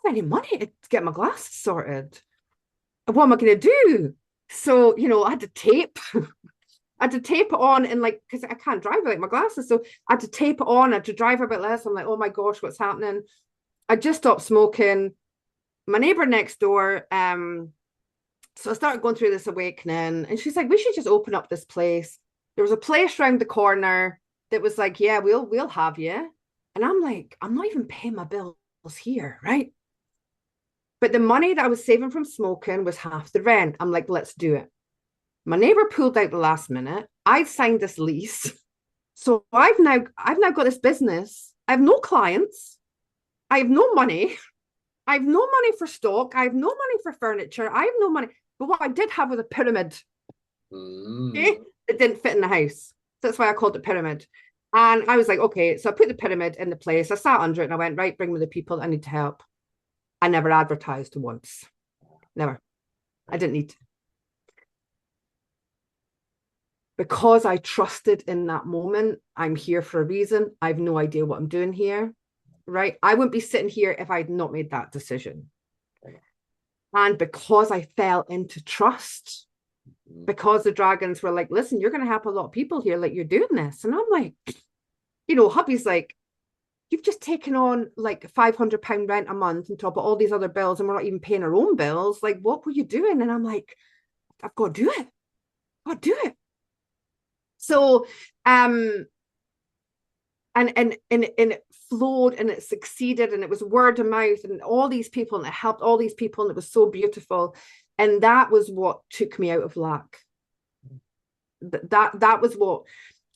any money to get my glasses sorted. What am I going to do? So, I had to tape. I had to tape it on, and like, because I can't drive without my glasses. So I had to tape it on. I had to drive a bit less. I'm like, oh my gosh, what's happening? I just stopped smoking. My neighbor next door, so I started going through this awakening, and she's like, we should just open up this place. There was a place around the corner that was like, yeah, we'll have you. And I'm like, I'm not even paying my bills here, right? But the money that I was saving from smoking was half the rent. I'm like, let's do it. My neighbor pulled out the last minute. I signed this lease. So I've now got this business. I have no clients. I have no money. I have no money for stock. I have no money for furniture. I have no money. But what I did have was a pyramid. Okay? It didn't fit in the house. That's why I called it pyramid. And I was like, okay, so I put the pyramid in the place. I sat under it and I went, right, bring me the people that I need to help. I never advertised once. Never. I didn't need to. Because I trusted in that moment, I'm here for a reason. I have no idea what I'm doing here, right? I wouldn't be sitting here if I'd not made that decision. And because I fell into trust, because the dragons were like, listen, you're going to help a lot of people here, like you're doing this. And I'm like, hubby's like, you've just taken on like £500 rent a month on top of all these other bills, and we're not even paying our own bills. Like, what were you doing? And I'm like, I've got to do it. I've got to do it. So, and it flowed and it succeeded, and it was word of mouth and all these people, and it helped all these people, and it was so beautiful. And that was what took me out of lack. That was what,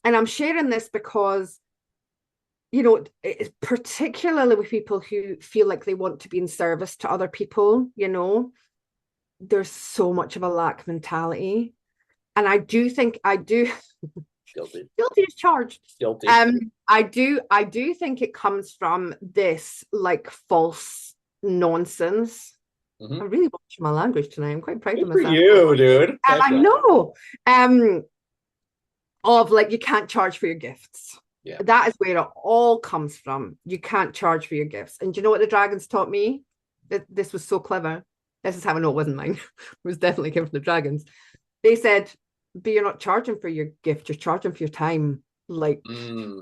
and I'm sharing this because, it's particularly with people who feel like they want to be in service to other people, there's so much of a lack mentality. And I do Guilty. Guilty is charged. Guilty. I do think it comes from this like false nonsense. I'm really watching my language tonight. I'm quite proud of myself. For you, dude. I know. Of like, you can't charge for your gifts. Yeah. That is where it all comes from. You can't charge for your gifts. And do you know what the dragons taught me? This was so clever. This is how I know it wasn't mine. It was definitely came from the dragons. They said, but you're not charging for your gift, you're charging for your time, like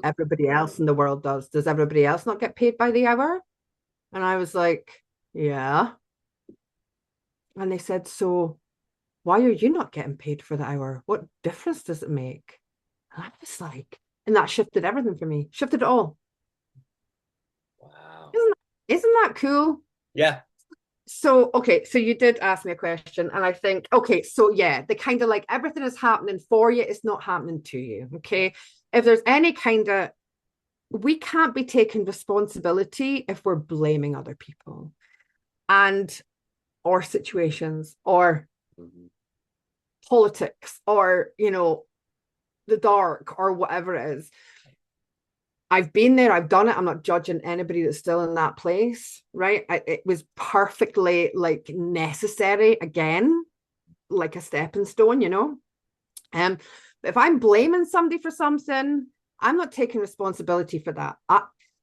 everybody else in the world does. Does everybody else not get paid by the hour? And I was like, yeah. And they said, so why are you not getting paid for the hour? What difference does it make? And I was like, and that shifted everything for me, shifted it all. Wow. Isn't that cool? Yeah. So, okay, so you did ask me a question, and I think, okay, so yeah, the kind of like everything is happening for you, it's not happening to you, okay? If there's any kind of, we can't be taking responsibility if we're blaming other people and or situations or politics or, the dark or whatever it is. I've been there, I've done it. I'm not judging anybody that's still in that place, right? It was perfectly like necessary, again, like a stepping stone, but if I'm blaming somebody for something, I'm not taking responsibility for that.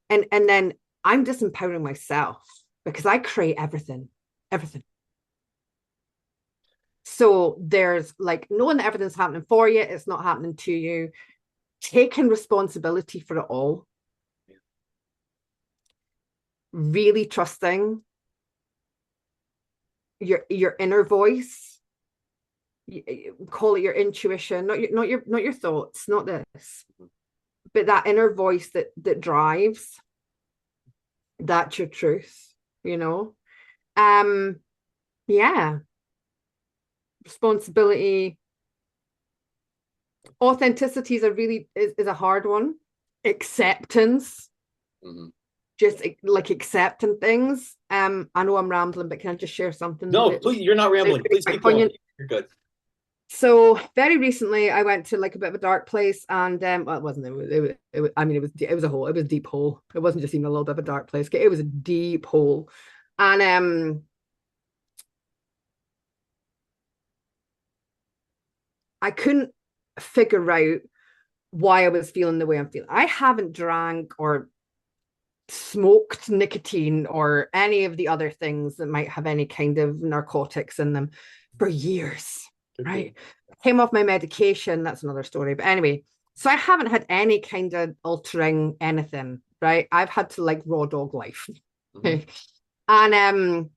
And then I'm disempowering myself because I create everything. So there's like knowing that everything's happening for you, it's not happening to you. Taking responsibility for it all, really trusting your inner voice, call it your intuition, not your thoughts, not this, but that inner voice that drives, that's your truth, yeah, responsibility. Authenticity is a hard one. Acceptance, just like accepting things. I know I'm rambling, but can I just share something? No, please, you're not rambling. Please keep going. You're good. So very recently, I went to like a bit of a dark place, and well, it wasn't. It was a hole. It was a deep hole. It wasn't just even a little bit of a dark place. It was a deep hole, and I couldn't figure out why I was feeling the way I'm feeling. I haven't drank or smoked nicotine or any of the other things that might have any kind of narcotics in them for years, right? Came off my medication. That's another story. But anyway, so I haven't had any kind of altering anything, right? I've had to like raw dog life. And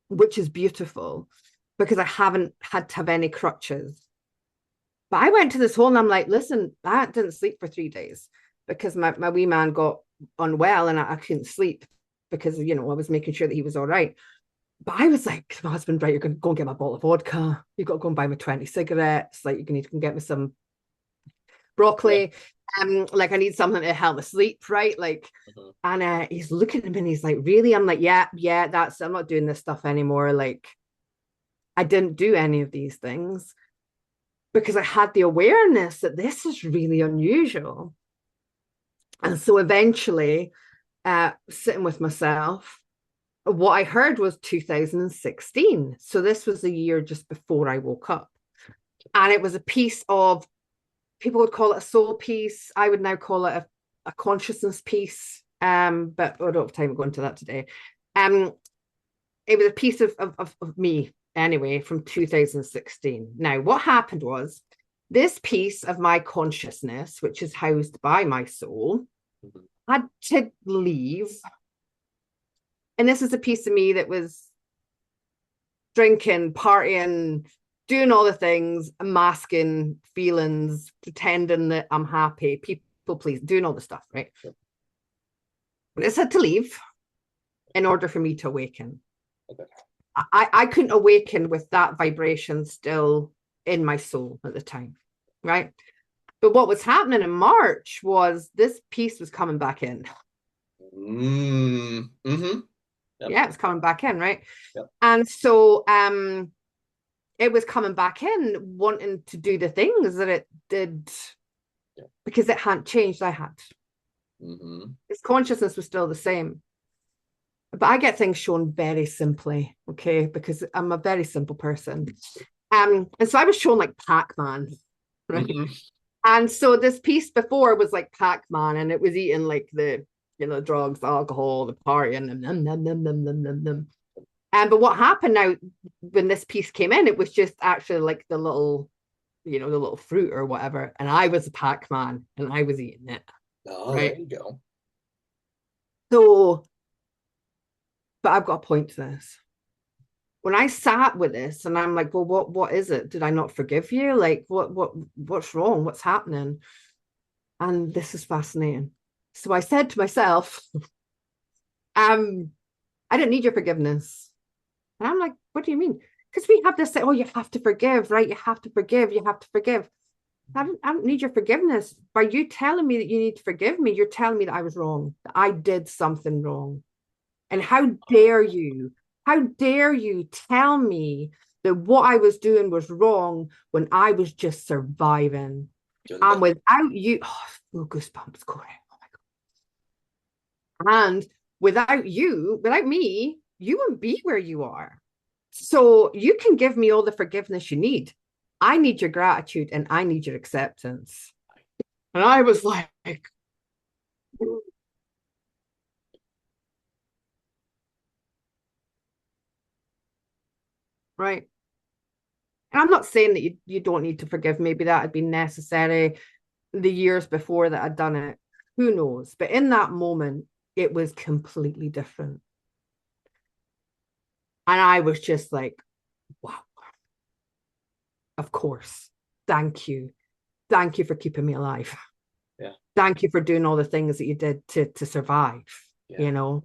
which is beautiful because I haven't had to have any crutches. But I went to this hole and I'm like, listen, I didn't sleep for 3 days because my wee man got unwell and I couldn't sleep because, I was making sure that he was all right. But I was like, my husband, right, you're going to go and get my bottle of vodka. You've got to go and buy me 20 cigarettes. Like, you need to go and get me some broccoli. Yeah. Like, I need something to help me sleep, right? Like, and he's looking at me and he's like, really? I'm like, yeah, I'm not doing this stuff anymore. Like, I didn't do any of these things. because I had the awareness that this is really unusual. And so eventually, sitting with myself, what I heard was 2016. So this was the year just before I woke up. And it was a piece of, people would call it a soul piece. I would now call it a consciousness piece. But I don't have time to go into that today. It was a piece of me anyway from 2016. Now, what happened was this piece of my consciousness, which is housed by my soul, had to leave. And this is a piece of me that was drinking, partying, doing all the things, masking feelings, pretending that I'm happy, people please, doing all the stuff, right? But this had to leave in order for me to awaken. Okay. I couldn't awaken with that vibration still in my soul at the time, right? But what was happening in March was this piece was coming back in. Mm-hmm. Yep. Yeah, it was coming back in, right? Yep. And so it was coming back in, wanting to do the things that it did, yep, because it hadn't changed. I had. Mm-hmm. Its consciousness was still the same. But I get things shown very simply, okay, because I'm a very simple person. And so I was shown like Pac-Man, right? Mm-hmm. And so this piece before was like Pac-Man, and it was eating like the, you know, drugs, alcohol, the party, and but what happened now when this piece came in, it was just actually like the little, you know, the little fruit or whatever, and I was a Pac-Man and I was eating it. Oh, right? There you go. So, but I've got a point to this. When I sat with this and I'm like, well, what is it? Did I not forgive you? Like, what's wrong? What's happening? And this is fascinating. So I said to myself, I didn't need your forgiveness. And I'm like, what do you mean? Because we have this, oh, you have to forgive, right? You have to forgive, you have to forgive. I don't need your forgiveness. By you telling me that you need to forgive me, you're telling me that I was wrong, that I did something wrong. And how dare you tell me that what I was doing was wrong when I was just surviving? And without you, oh, goosebumps, Corey. Oh my God. And without you, without me, you wouldn't be where you are. So you can give me all the forgiveness you need. I need your gratitude and I need your acceptance. And I was like, right. And I'm not saying that you don't need to forgive. Maybe that had been necessary the years before that I'd done it. Who knows? But in that moment, it was completely different. And I was just like, wow. Of course. Thank you. Thank you for keeping me alive. Yeah. Thank you for doing all the things that you did to survive, yeah, you know.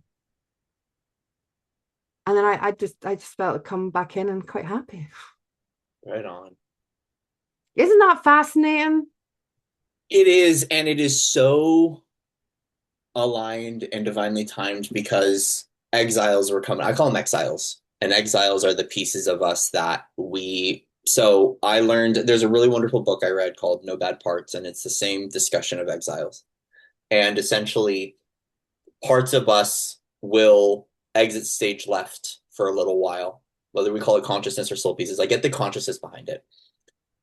And then I just felt it come back in and quite happy. Right on. Isn't that fascinating? It is, and it is so aligned and divinely timed because exiles were coming. I call them exiles, and exiles are the pieces of us that we. So I learned there's a really wonderful book I read called No Bad Parts, and it's the same discussion of exiles. And essentially, parts of us will exit stage left for a little while, whether we call it consciousness or soul pieces. I get the consciousness behind it.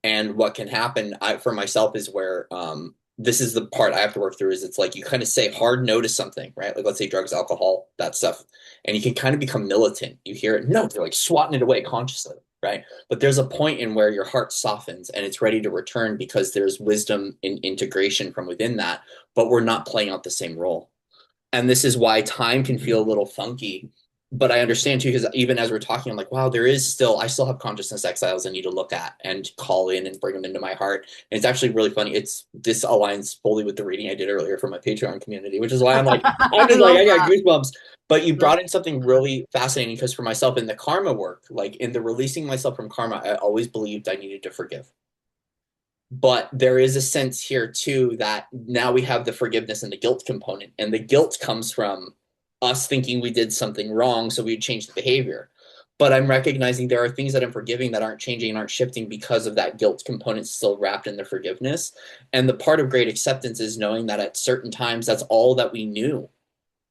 And what can happen for myself is where this is the part I have to work through is it's like you kind of say hard no to something, right? Like let's say drugs, alcohol, that stuff. And you can kind of become militant. You hear it, no, you're like swatting it away consciously, right? But there's a point in where your heart softens and it's ready to return because there's wisdom in integration from within that, but we're not playing out the same role. And this is why time can feel a little funky. But I understand too, because even as we're talking, I'm like, wow, I still have consciousness exiles I need to look at and call in and bring them into my heart. And it's actually really funny. This aligns fully with the reading I did earlier for my Patreon community, which is why I'm like, I got goosebumps. But you brought in something really fascinating because for myself in the karma work, like in the releasing myself from karma, I always believed I needed to forgive. But there is a sense here too that now we have the forgiveness and the guilt component, and the guilt comes from us thinking we did something wrong, so we changed the behavior. but I'm recognizing there are things that I'm forgiving that aren't changing and aren't shifting because of that guilt component still wrapped in the forgiveness. And the part of great acceptance is knowing that at certain times that's all that we knew.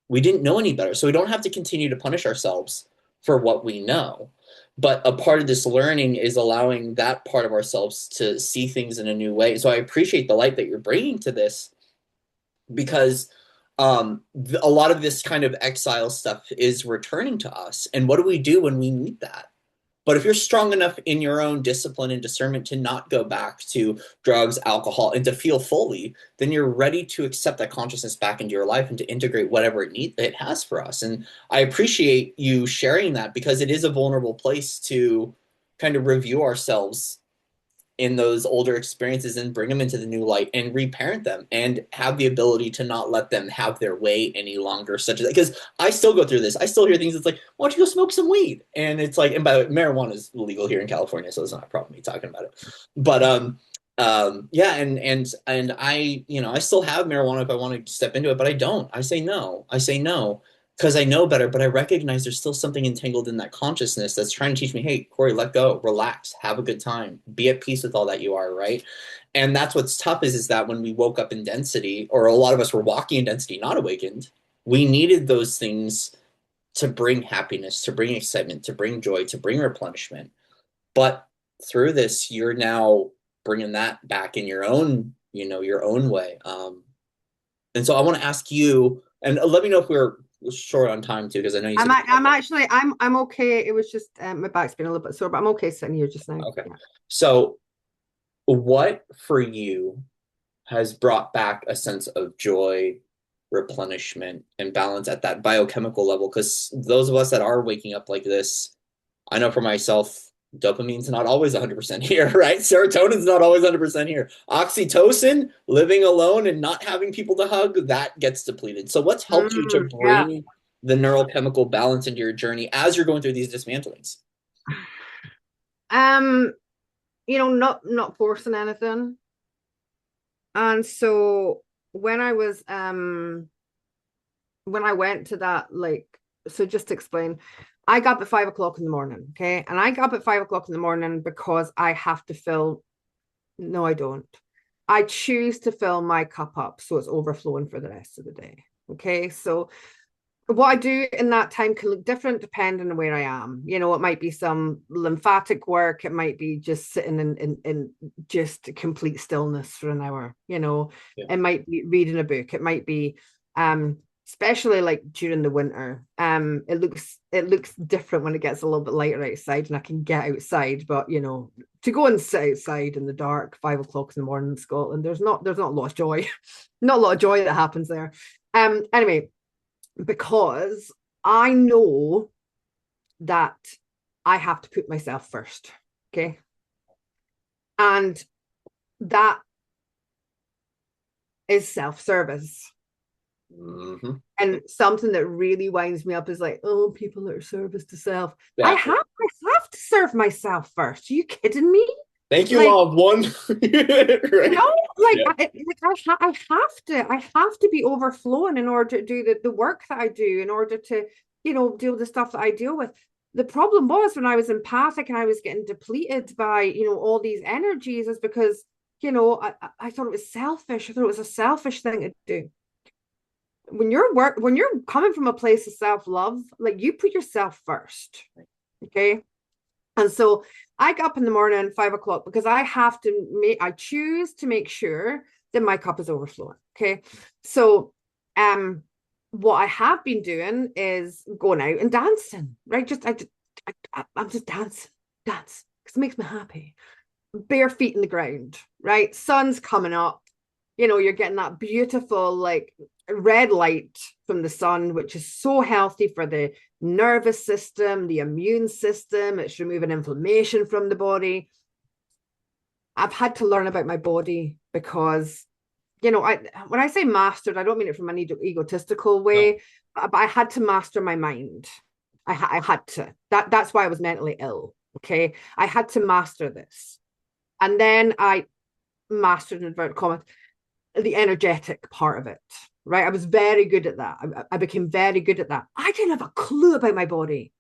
We didn't know any better. So we don't have to continue to punish ourselves for what we know. But a part of this learning is allowing that part of ourselves to see things in a new way. So I appreciate the light that you're bringing to this, because a lot of this kind of exile stuff is returning to us. And what do we do when we need that? But if you're strong enough in your own discipline and discernment to not go back to drugs, alcohol, and to feel fully, then you're ready to accept that consciousness back into your life and to integrate whatever it has for us. And I appreciate you sharing that, because it is a vulnerable place to kind of review ourselves in those older experiences and bring them into the new light and reparent them and have the ability to not let them have their way any longer, such as, because I still go through this. I still hear things that's like, why don't you go smoke some weed? And it's like, and by the way, marijuana is legal here in California, so it's not a problem me talking about it. But yeah, and I, I still have marijuana if I want to step into it, but I don't. I say no. I say no because I know better, but I recognize there's still something entangled in that consciousness that's trying to teach me, hey, Corey, let go, relax, have a good time, be at peace with all that you are, right? And that's what's tough is that when we woke up in density, or a lot of us were walking in density, not awakened, we needed those things to bring happiness, to bring excitement, to bring joy, to bring replenishment. But through this, you're now bringing that back in your own, your own way. And so I want to ask you, and let me know if we're short on time too, because I know you said I'm actually I'm okay. It was just my back's been a little bit sore, but I'm okay sitting here just now. okay. Yeah. So what for you has brought back a sense of joy, replenishment, and balance at that biochemical level? Because those of us that are waking up like this, I know for myself, dopamine's not always 100% here, right? Serotonin's not always 100% here. Oxytocin, living alone and not having people to hug, that gets depleted. So what's helped you to Yeah. bring the neurochemical balance into your journey as you're going through these dismantlings? Um, not forcing anything. And so when I was when I went to that, like, so just to explain, I got up at 5 o'clock in the morning, okay? And I got up at 5 o'clock in the morning because I have to fill, no, I don't. I choose to fill my cup up so it's overflowing for the rest of the day. Okay. So what I do in that time can look different depending on where I am. It might be some lymphatic work, it might be just sitting in just complete stillness for an hour. Yeah. It might be reading a book, it might be especially like during the winter. It looks different when it gets a little bit lighter outside and I can get outside, but to go and sit outside in the dark 5 o'clock in the morning in Scotland, there's not a lot of joy. Not a lot of joy that happens there. Anyway, because I know that I have to put myself first. Okay. And that is self-service. Mm-hmm. And something that really winds me up is like, oh, people that are service to self. I Yeah. have to serve myself first. Are you kidding me? Thank you, Like, law of one. Right? like, Yeah. I have to be overflowing in order to do the work that I do, in order to, deal with the stuff that I deal with. The problem was when I was empathic and I was getting depleted by, all these energies, is because, I thought it was selfish. I thought it was a selfish thing to do. When you're coming from a place of self-love, like, you put yourself first. Okay. And so I got up in the morning 5 o'clock because I choose to make sure that my cup is overflowing. Okay. So what I have been doing is going out and dancing, right? I'm just dance because it makes me happy. Bare feet in the ground, right? Sun's coming up. You're getting that beautiful, like, red light from the sun, which is so healthy for the nervous system, the immune system. It's removing inflammation from the body. I've had to learn about my body because, when I say mastered, I don't mean it from an egotistical No. way, but I had to master my mind. I had to. That's why I was mentally ill. Okay. I had to master this. And then I mastered, in inverted commas, the energetic part of it, right? I was very good at that. I became very good at that. I didn't have a clue about my body.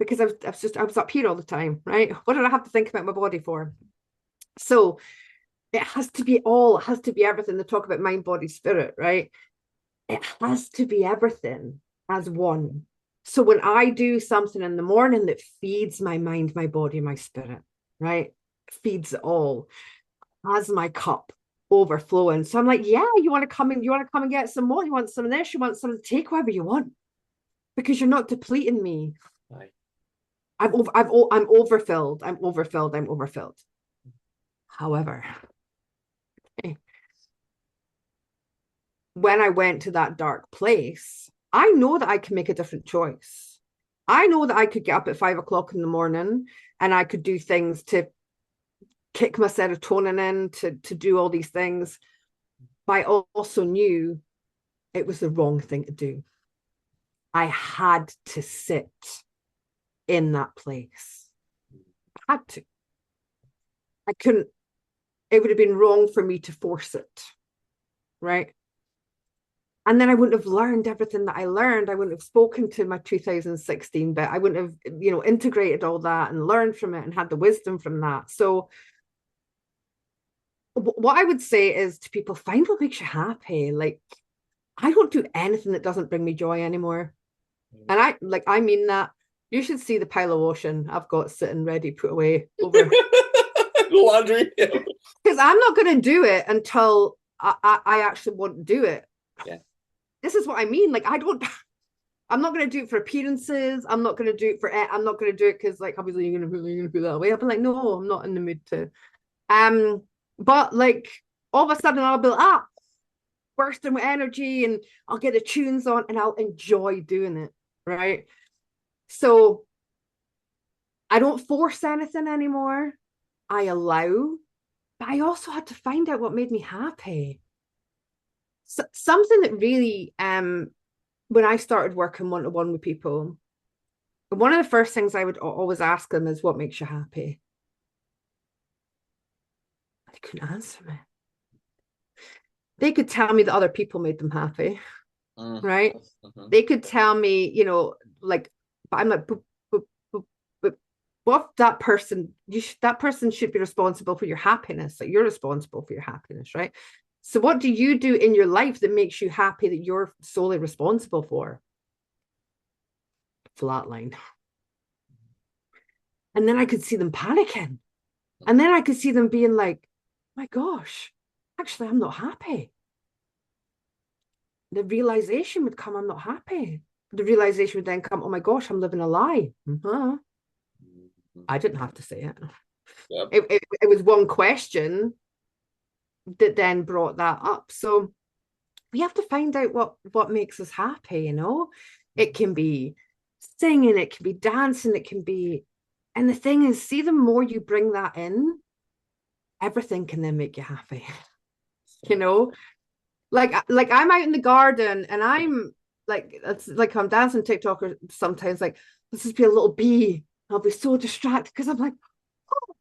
because I was up here all the time, right? What did I have to think about my body for? So it has to be all, it has to be everything. They talk about mind, body, spirit, right? It has to be everything as one. So when I do something in the morning that feeds my mind, my body, my spirit, right? Feeds it all, has my cup overflowing. So I'm like, yeah, you want to come and get some more? You want some of this? You want some? Take whatever you want, because you're not depleting me. Right. I'm overfilled. I'm overfilled. I'm overfilled. However, when I went to that dark place, I know that I can make a different choice. I know that I could get up at 5 o'clock in the morning and I could do things to kick my serotonin in, to do all these things. But I also knew it was the wrong thing to do. I had to sit in that place. I had to. I couldn't, it would have been wrong for me to force it. Right. And then I wouldn't have learned everything that I learned. I wouldn't have spoken to my 2016 bit. I wouldn't have, integrated all that and learned from it and had the wisdom from that. So what I would say is to people, find what makes you happy. Like, I don't do anything that doesn't bring me joy anymore. And I mean that. You should see the pile of washing I've got sitting ready, put away over laundry. Because I'm not going to do it until I actually want to do it. Yeah. This is what I mean. Like, I'm not going to do it for appearances. I'm not going to do it because, like, obviously you're going to feel that way. I'll be like, no, I'm not in the mood to. But like, all of a sudden I'll be like, bursting with energy, and I'll get the tunes on and I'll enjoy doing it. Right. So I don't force anything anymore. I allow, but I also had to find out what made me happy. So, something that really, when I started working one-to-one with people, one of the first things I would always ask them is, what makes you happy? They couldn't answer me. They could tell me that other people made them happy, right? They could tell me, like, but I'm like, but what that person should be responsible for your happiness. Like, you're responsible for your happiness, right? So what do you do in your life that makes you happy that you're solely responsible for? Flatline. And then I could see them panicking. And then I could see them being like, my gosh, actually, I'm not happy. The realization would come, I'm not happy. The realization would then come, oh my gosh, I'm living a lie. I didn't have to say it. Yep. It was one question that then brought that up. So we have to find out what makes us happy. It can be singing, it can be dancing, it can be, and the thing is, see, the more you bring that in, everything can then make you happy. Like I'm out in the garden and I'm like, it's like I'm dancing TikTok or sometimes, like, let's just be a little bee. I'll be so distracted because I'm like, oh,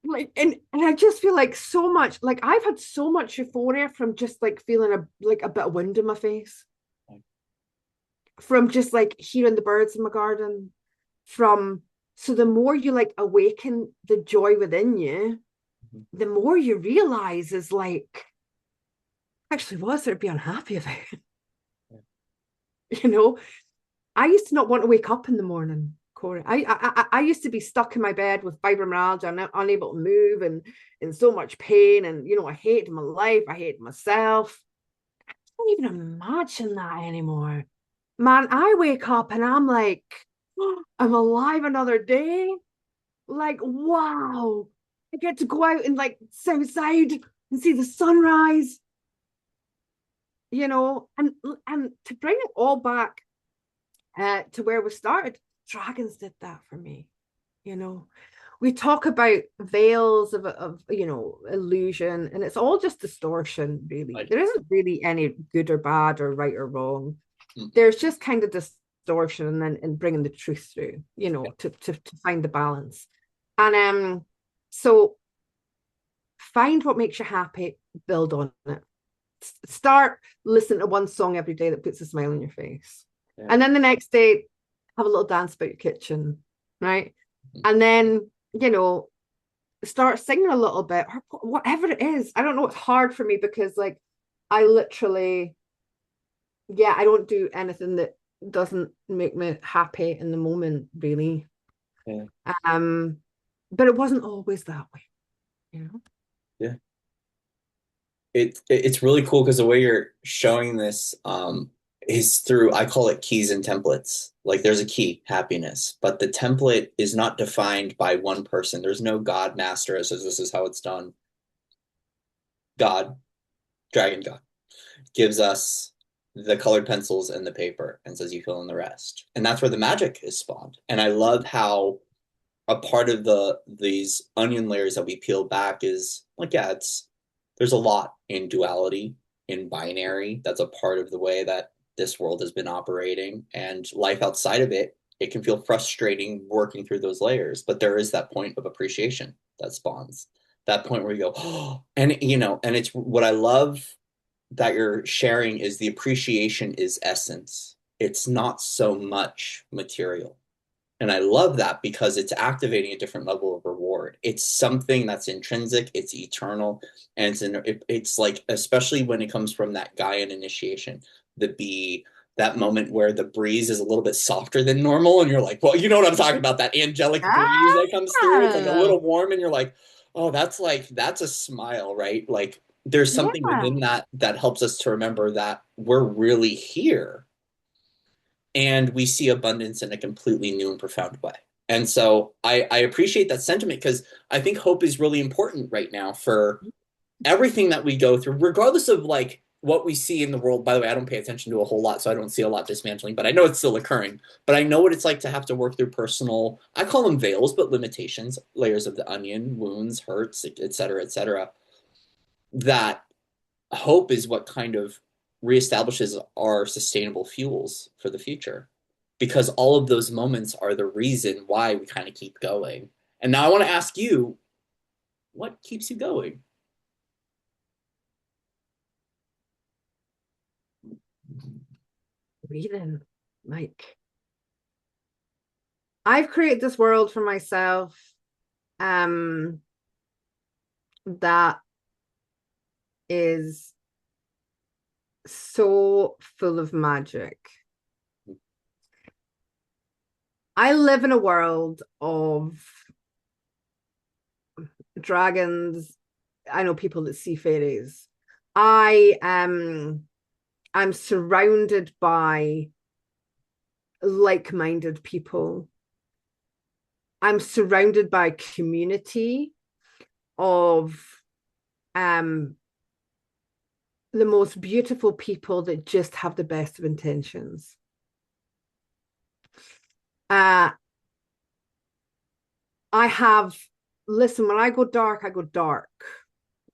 like, and I just feel like so much, like, I've had so much euphoria from just like feeling a bit of wind in my face, from just like hearing the birds in my garden, so the more you like awaken the joy within you, the more you realize is like, actually, what's there to be unhappy about? I used to not want to wake up in the morning, Corey. I used to be stuck in my bed with fibromyalgia and unable to move and in so much pain. And, I hated my life. I hated myself. I can't even imagine that anymore. Man, I wake up and I'm like, oh, I'm alive another day. Like, wow. I get to go out and like sit outside and see the sunrise. And to bring it all back to where we started, dragons did that for me. We talk about veils of illusion, and it's all just distortion, really. There isn't really any good or bad or right or wrong. There's just kind of distortion and bringing the truth through, to find the balance. And so find what makes you happy, build on it. Start listening to one song every day that puts a smile on your face. Yeah. And then the next day, have a little dance about your kitchen, right? And then, start singing a little bit or whatever it is. I don't know. It's hard for me because like I literally, yeah, I don't do anything that doesn't make me happy in the moment, really. Yeah. But it wasn't always that way, you know? Yeah. It's really cool because the way you're showing this is through, I call it keys and templates. Like there's a key, happiness, but the template is not defined by one person. There's no God master that says this is how it's done. God, Dragon God, gives us the colored pencils and the paper and says you fill in the rest. And that's where the magic is spawned. And I love how a part of these onion layers that we peel back is like, yeah, there's a lot in duality, in binary. That's a part of the way that this world has been operating, and life outside of it, it can feel frustrating working through those layers, but there is that point of appreciation that spawns, that point where you go, oh, and and it's what I love that you're sharing is the appreciation is essence. It's not so much material. And I love that because it's activating a different level of reward. It's something that's intrinsic, it's eternal, and it's like, especially when it comes from that Gaian initiation, the bee, that moment where the breeze is a little bit softer than normal, and you're like, well, you know what I'm talking about, that angelic breeze that comes through. It's like a little warm, and you're like, oh, that's a smile, right? Like there's something Yeah. within that helps us to remember that we're really here and we see abundance in a completely new and profound way. And so I appreciate that sentiment because I think hope is really important right now for everything that we go through, regardless of like what we see in the world. By the way, I don't pay attention to a whole lot, so I don't see a lot dismantling, but I know it's still occurring. But I know what it's like to have to work through personal, I call them veils, but limitations, layers of the onion, wounds, hurts, et cetera, et cetera. That hope is what kind of reestablishes our sustainable fuels for the future, because all of those moments are the reason why we kind of keep going. And now I want to ask you, what keeps you going? Breathing, like I've created this world for myself that is so full of magic. I live in a world of dragons. I know people that see fairies. I'm surrounded by like-minded people. I'm surrounded by a community of the most beautiful people that just have the best of intentions. Listen, when I go dark,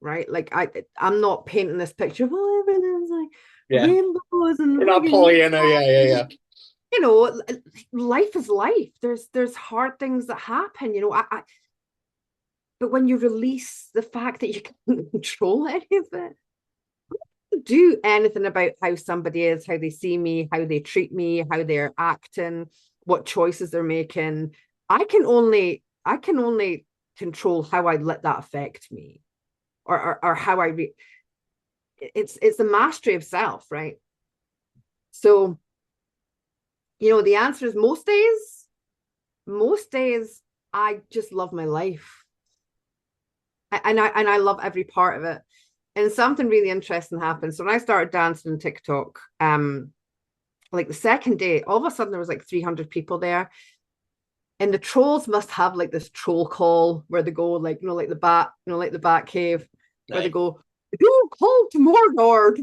right? Like I'm not painting this picture, well, everything's like rainbows and you're not Pollyanna. Yeah. Life is life. There's hard things that happen, but when you release the fact that you can't control any of it, do anything about how somebody is, how they see me, how they treat me, how they're acting, what choices they're making. I can only control how I let that affect me, or how it's the mastery of self, right? So, the answer is most days I just love my life. And I love every part of it. And something really interesting happened. So when I started dancing on TikTok, like the second day, all of a sudden there was like 300 people there. And the trolls must have like this troll call where they go like, like the bat cave, where they go, "You call to Mordor."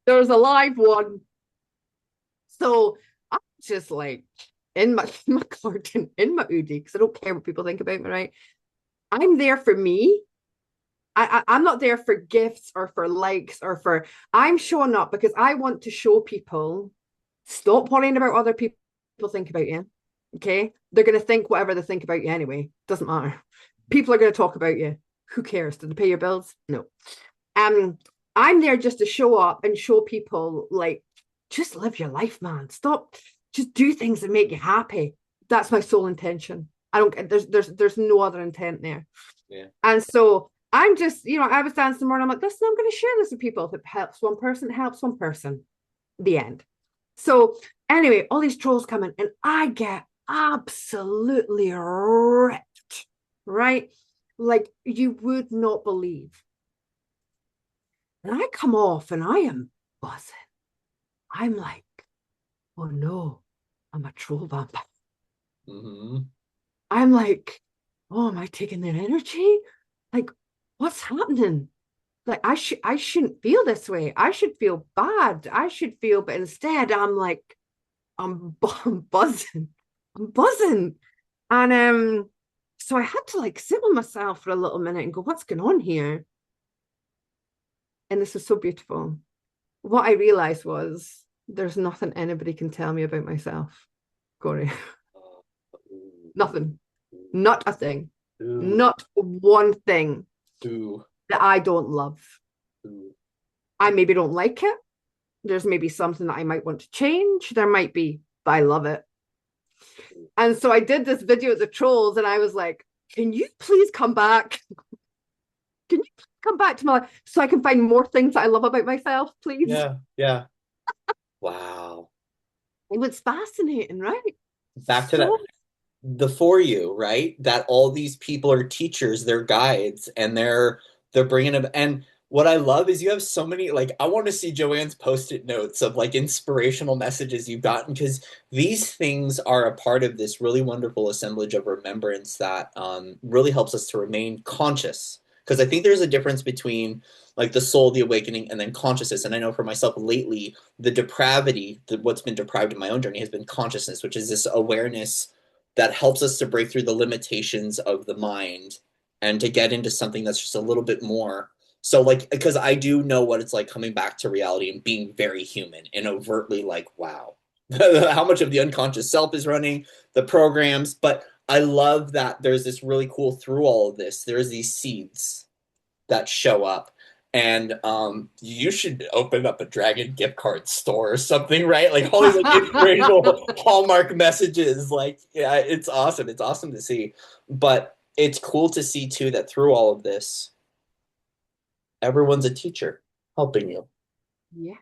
There's a live one. So I'm just like in my garden, in my Udi, because I don't care what people think about me, right? I'm there for me. I'm not there for gifts or for likes I'm showing up because I want to show people, stop worrying about other people think about you. Okay. They're going to think whatever they think about you anyway. Doesn't matter. People are going to talk about you. Who cares? Do they pay your bills? No. I'm there just to show up and show people like, just live your life, man. Stop just do things that make you happy. That's my sole intention. I don't, there's no other intent there. Yeah. And so I'm just, I was dancing more and I'm like, listen, I'm going to share this with people. If it helps one person, it helps one person. The end. So anyway, all these trolls come in and I get absolutely ripped, right? Like you would not believe. And I come off and I am buzzing. I'm like, oh no, I'm a troll vampire. Mm-hmm. I'm like, oh, am I taking their energy? Like, what's happening? Like, I shouldn't feel this way. I should feel bad. I should feel, but instead I'm like, I'm buzzing. I'm buzzing. And so I had to like sit with myself for a little minute and go, what's going on here? And this was so beautiful. What I realized was there's nothing anybody can tell me about myself, Corey. Nothing. Not a thing. Ooh. Not one thing Ooh. that I don't love. Ooh. I maybe don't like it. There's maybe something that I might want to change. There might be, but I love it. And so I did this video of the trolls and I was like, can you please come back? Can you come back to my life so I can find more things that I love about myself, please? Yeah, yeah. Wow. It was fascinating, right? Back to that, the for you, right? That all these people are teachers, they're guides, and they're bringing them. And what I love is you have so many, like, I want to see Joanne's post-it notes of like inspirational messages you've gotten, because these things are a part of this really wonderful assemblage of remembrance that really helps us to remain conscious. Because I think there's a difference between like the soul, the awakening, and then consciousness. And I know for myself lately, the depravity, what's been deprived in my own journey has been consciousness, which is this awareness that helps us to break through the limitations of the mind and to get into something that's just a little bit more. So like, because I do know what it's like coming back to reality and being very human and overtly like, wow, how much of the unconscious self is running the programs. But I love that there's this really cool through all of this. There's these seeds that show up. And you should open up a Dragon gift card store or something, right? Like all these like inspirational Hallmark messages. Like, yeah, it's awesome. It's awesome to see. But it's cool to see too that through all of this, everyone's a teacher helping you. Yeah.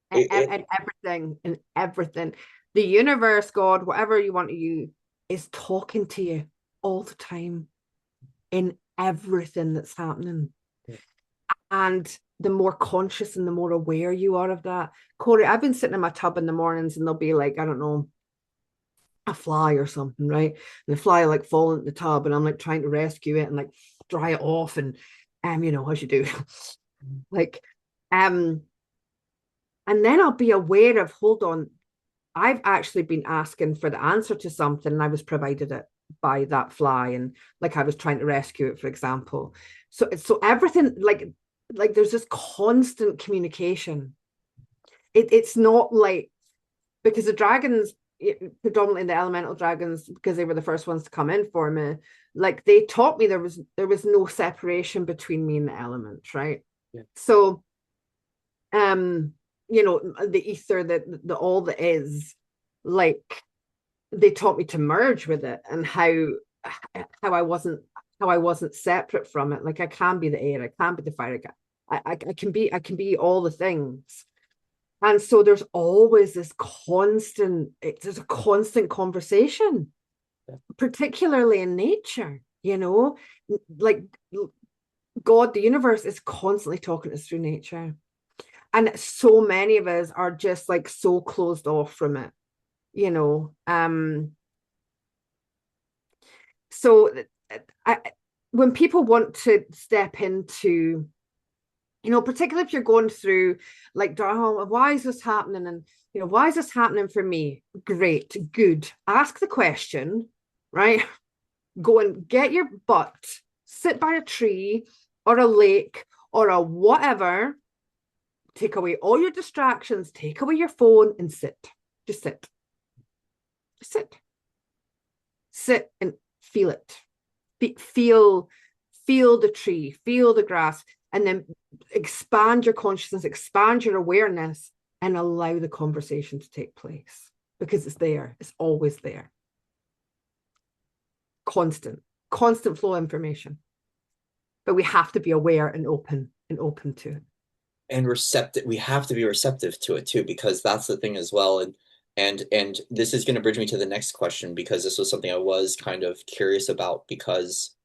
And everything. The universe, God, whatever you want to use, is talking to you all the time in everything that's happening. Yeah. And the more conscious and the more aware you are of that. Corey, I've been sitting in my tub in the mornings and there'll be like, I don't know, a fly or something, right? And the fly like fall into the tub and I'm like trying to rescue it and like dry it off and as you do. Like and then I'll be aware of, hold on, I've actually been asking for the answer to something and I was provided it by that fly, and like I was trying to rescue it, for example. So everything like there's this constant communication. It's not like, because the dragons, predominantly the elemental dragons, because they were the first ones to come in for me, like they taught me there was no separation between me and the elements, right? Yeah. So the ether, the all that is, like they taught me to merge with it, and how I wasn't separate from it. Like I can be the air, I can be the fire, I can be all the things. And so there's always this there's a constant conversation, particularly in nature, like God, the universe is constantly talking to us through nature. And so many of us are just like so closed off from it, So when people want to step into, particularly if you're going through like, oh, why is this happening? And, why is this happening for me? Great, good. Ask the question, right? Go and get your butt, sit by a tree or a lake or a whatever, take away all your distractions, take away your phone and sit. Just sit. Just sit and feel it. Feel the tree, feel the grass, and then expand your consciousness, expand your awareness, and allow the conversation to take place. because it's there. It's always there. Constant flow of information. But we have to be aware and open to it. And receptive. We have to be receptive to it too, because that's the thing as well. And this is going to bridge me to the next question, because this was something I was kind of curious about, because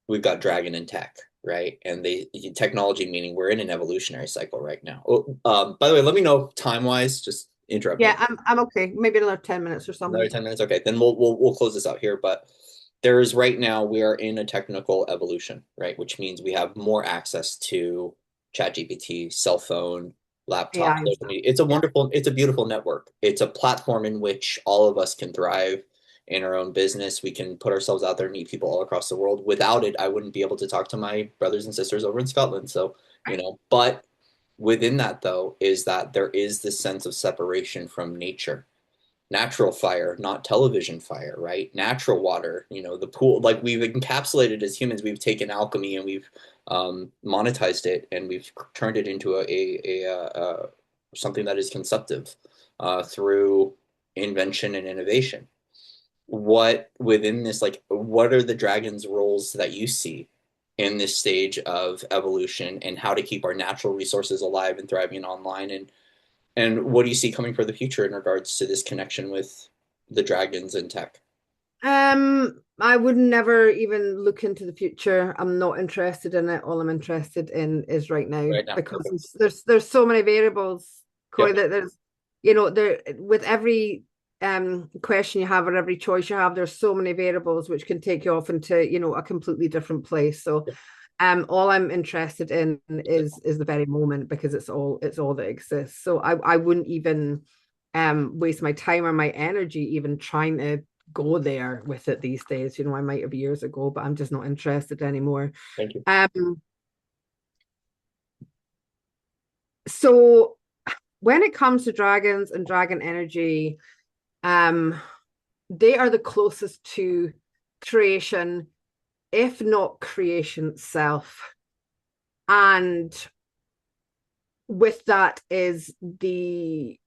we've got dragon in tech, right? And technology, meaning we're in an evolutionary cycle right now. By the way, let me know time wise. Just interrupt me. Yeah, I'm okay. Maybe another 10 minutes or something. Another 10 minutes. Okay, then we'll close this out here. But there is right now, we are in a technical evolution, right? Which means we have more access to ChatGPT, cell phone, laptop, AI. social media. It's a wonderful, it's a beautiful network. It's a platform in which all of us can thrive in our own business. We can put ourselves out there and meet people all across the world. Without it, I wouldn't be able to talk to my brothers and sisters over in Scotland. So, but within that, though, is that there is this sense of separation from nature. Natural fire, not television fire, right? Natural water, the pool. Like, we've encapsulated as humans, we've taken alchemy and we've monetized it, and we've turned it into a something that is conceptive through invention and innovation. What within this, like, what are the dragon's roles that you see in this stage of evolution, and how to keep our natural resources alive and thriving online, and what do you see coming for the future in regards to this connection with the dragons and tech? I would never even look into the future. I'm not interested in it. All I'm interested in is right now, Right now. because Okay. there's so many variables, Corey, Yep. that there's, there with every question you have or every choice you have, there's so many variables which can take you off into, a completely different place. So Yep. all I'm interested in is the very moment, because it's all that exists. So I wouldn't even waste my time or my energy even trying to go there with it these days. I might have years ago, but I'm just not interested anymore. Thank you. So when it comes to dragons and dragon energy, they are the closest to creation, if not creation itself. And with that is the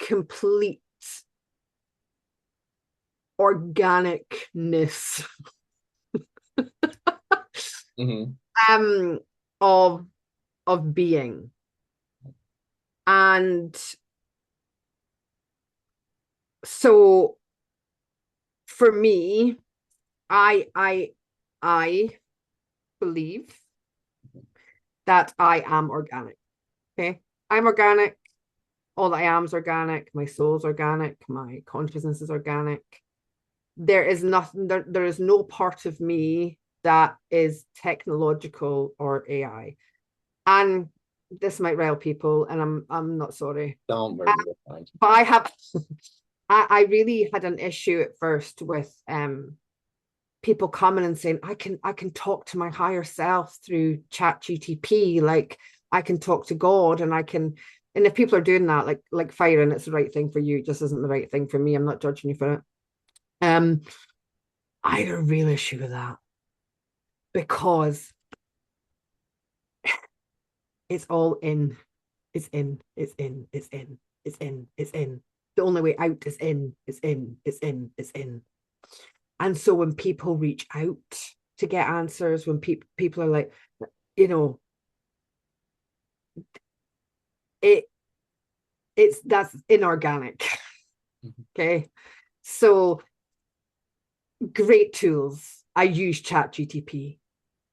complete organicness Mm-hmm. of being. And so for me, I believe that I am organic. Okay. I'm organic. All that I am is organic. My soul's organic. My consciousness is organic. There is nothing, there is no part of me that is technological or AI. And this might rile people, and I'm not sorry. Don't worry, you're fine. But I have I really had an issue at first with people coming and saying, I can talk to my higher self through ChatGPT, like I can talk to God, and and if people are doing that, like fire, and it's the right thing for you, it just isn't the right thing for me. I'm not judging you for it. I had a real issue with that, because it's all in. It's in, it's in, it's in, it's in, it's in. The only way out is in, it's in, it's in, it's in. And so when people reach out to get answers, when people are like, that's inorganic. Okay. So great tools. I use ChatGPT,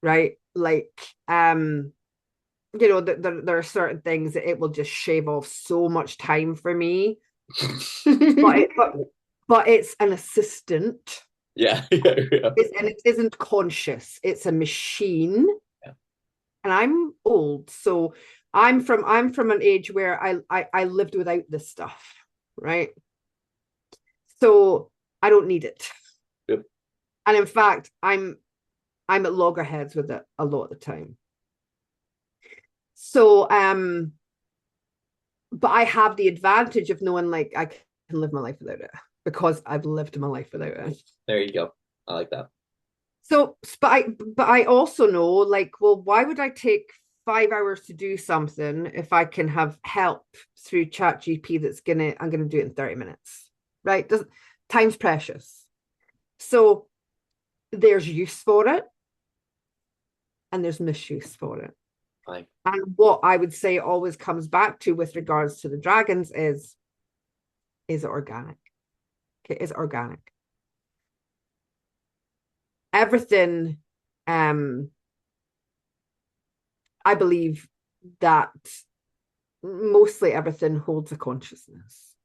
right? Like, there are certain things that it will just shave off so much time for me. but it's an assistant. Yeah. And it isn't conscious. It's a machine. Yeah. And I'm old, so I'm from an age where I lived without this stuff, right? So I don't need it. Yep. And in fact, I'm at loggerheads with it a lot of the time. So but I have the advantage of knowing, like, I can live my life without it, because I've lived my life without it. There you go. I like that. So, but I also know, like, well, why would I take 5 hours to do something if I can have help through ChatGPT I'm gonna do it in 30 minutes, right? Time's precious. So there's use for it and there's misuse for it. Right. And what I would say always comes back to with regards to the dragons is it organic? Okay, is it organic? Everything, I believe that mostly everything holds a consciousness.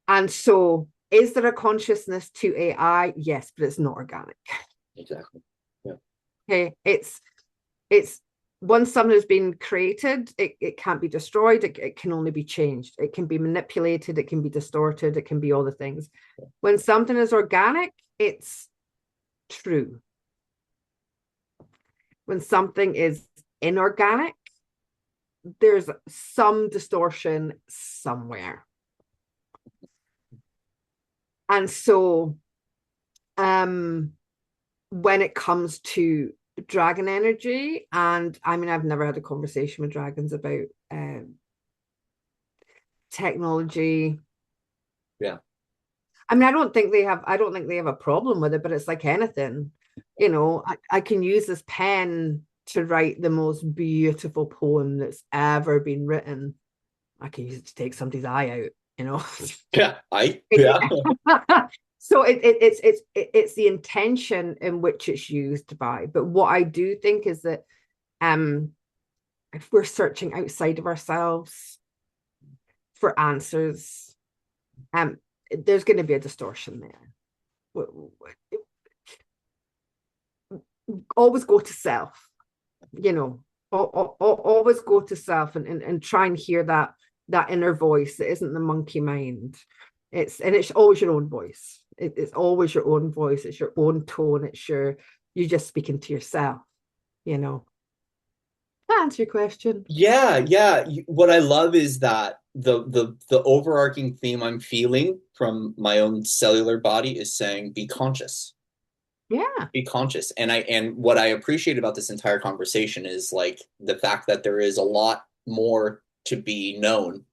And so is there a consciousness to AI? Yes, but it's not organic. Exactly. Yeah. Okay. It's once something has been created, it can't be destroyed. It can only be changed. It can be manipulated. It can be distorted. It can be all the things. When something is organic, it's true. When something is inorganic, there's some distortion somewhere. And so when it comes to dragon energy, and I mean, I've never had a conversation with dragons about technology. Yeah. I mean, I don't think they have a problem with it, but it's like anything, I can use this pen to write the most beautiful poem that's ever been written. I can use it to take somebody's eye out. Yeah. Yeah. So it's the intention in which it's used by. But what I do think is that if we're searching outside of ourselves for answers, there's going to be a distortion there. Always go to self, always go to self and try and hear that inner voice that isn't the monkey mind. It's always your own voice. It's always your own voice. It's your own tone. You're just speaking to yourself. Answer your question. Yeah. What I love is that the overarching theme I'm feeling from my own cellular body is saying, be conscious. Yeah. Be conscious. And what I appreciate about this entire conversation is like the fact that there is a lot more to be known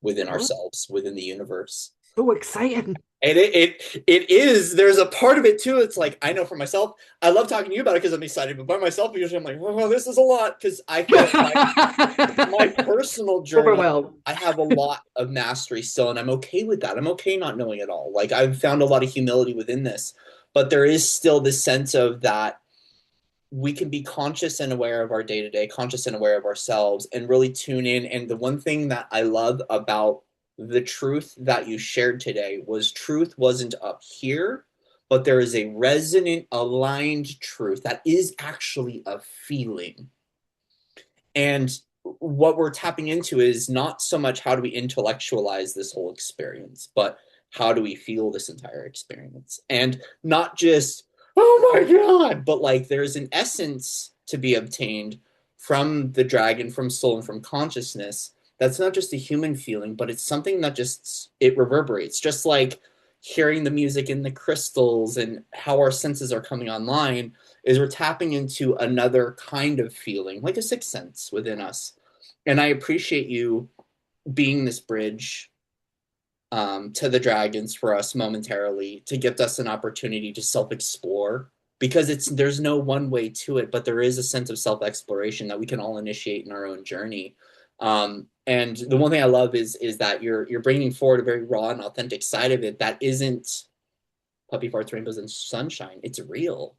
within ourselves, within the universe. So exciting. And it is. There's a part of it too. It's like I know for myself. I love talking to you about it because I'm excited. But by myself, usually I'm like, oh, this is a lot because I feel like my personal journey. Overwhelmed. I have a lot of mastery still, and I'm okay with that. I'm okay not knowing it all. Like I've found a lot of humility within this, but there is still this sense of that we can be conscious and aware of our day to day, conscious and aware of ourselves, and really tune in. And the one thing that I love about the truth that you shared today was truth wasn't up here, but there is a resonant, aligned truth that is actually a feeling. And what we're tapping into is not so much how do we intellectualize this whole experience, but how do we feel this entire experience? And not just, oh my God, but like there's an essence to be obtained from the dragon, from soul, and from consciousness that's not just a human feeling, but it's something that just it reverberates, just like hearing the music in the crystals and how our senses are coming online is we're tapping into another kind of feeling, like a sixth sense within us. And I appreciate you being this bridge to the dragons for us momentarily to give us an opportunity to self-explore because there's no one way to it, but there is a sense of self-exploration that we can all initiate in our own journey. And the one thing I love is that you're bringing forward a very raw and authentic side of it that isn't puppy farts, rainbows, and sunshine. It's real.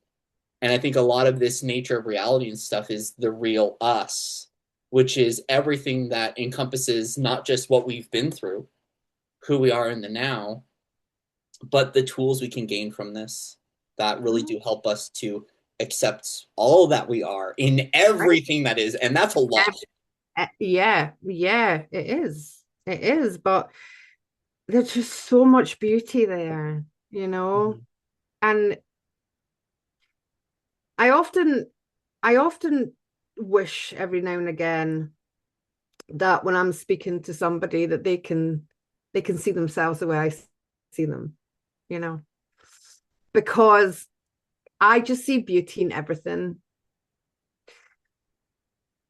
And I think a lot of this nature of reality and stuff is the real us, which is everything that encompasses not just what we've been through, who we are in the now, but the tools we can gain from this that really do help us to accept all that we are in everything that is. And that's a lot. Yeah, it is. It is, but there's just so much beauty there, And I often wish every now and again that when I'm speaking to somebody that they can see themselves the way I see them, because I just see beauty in everything.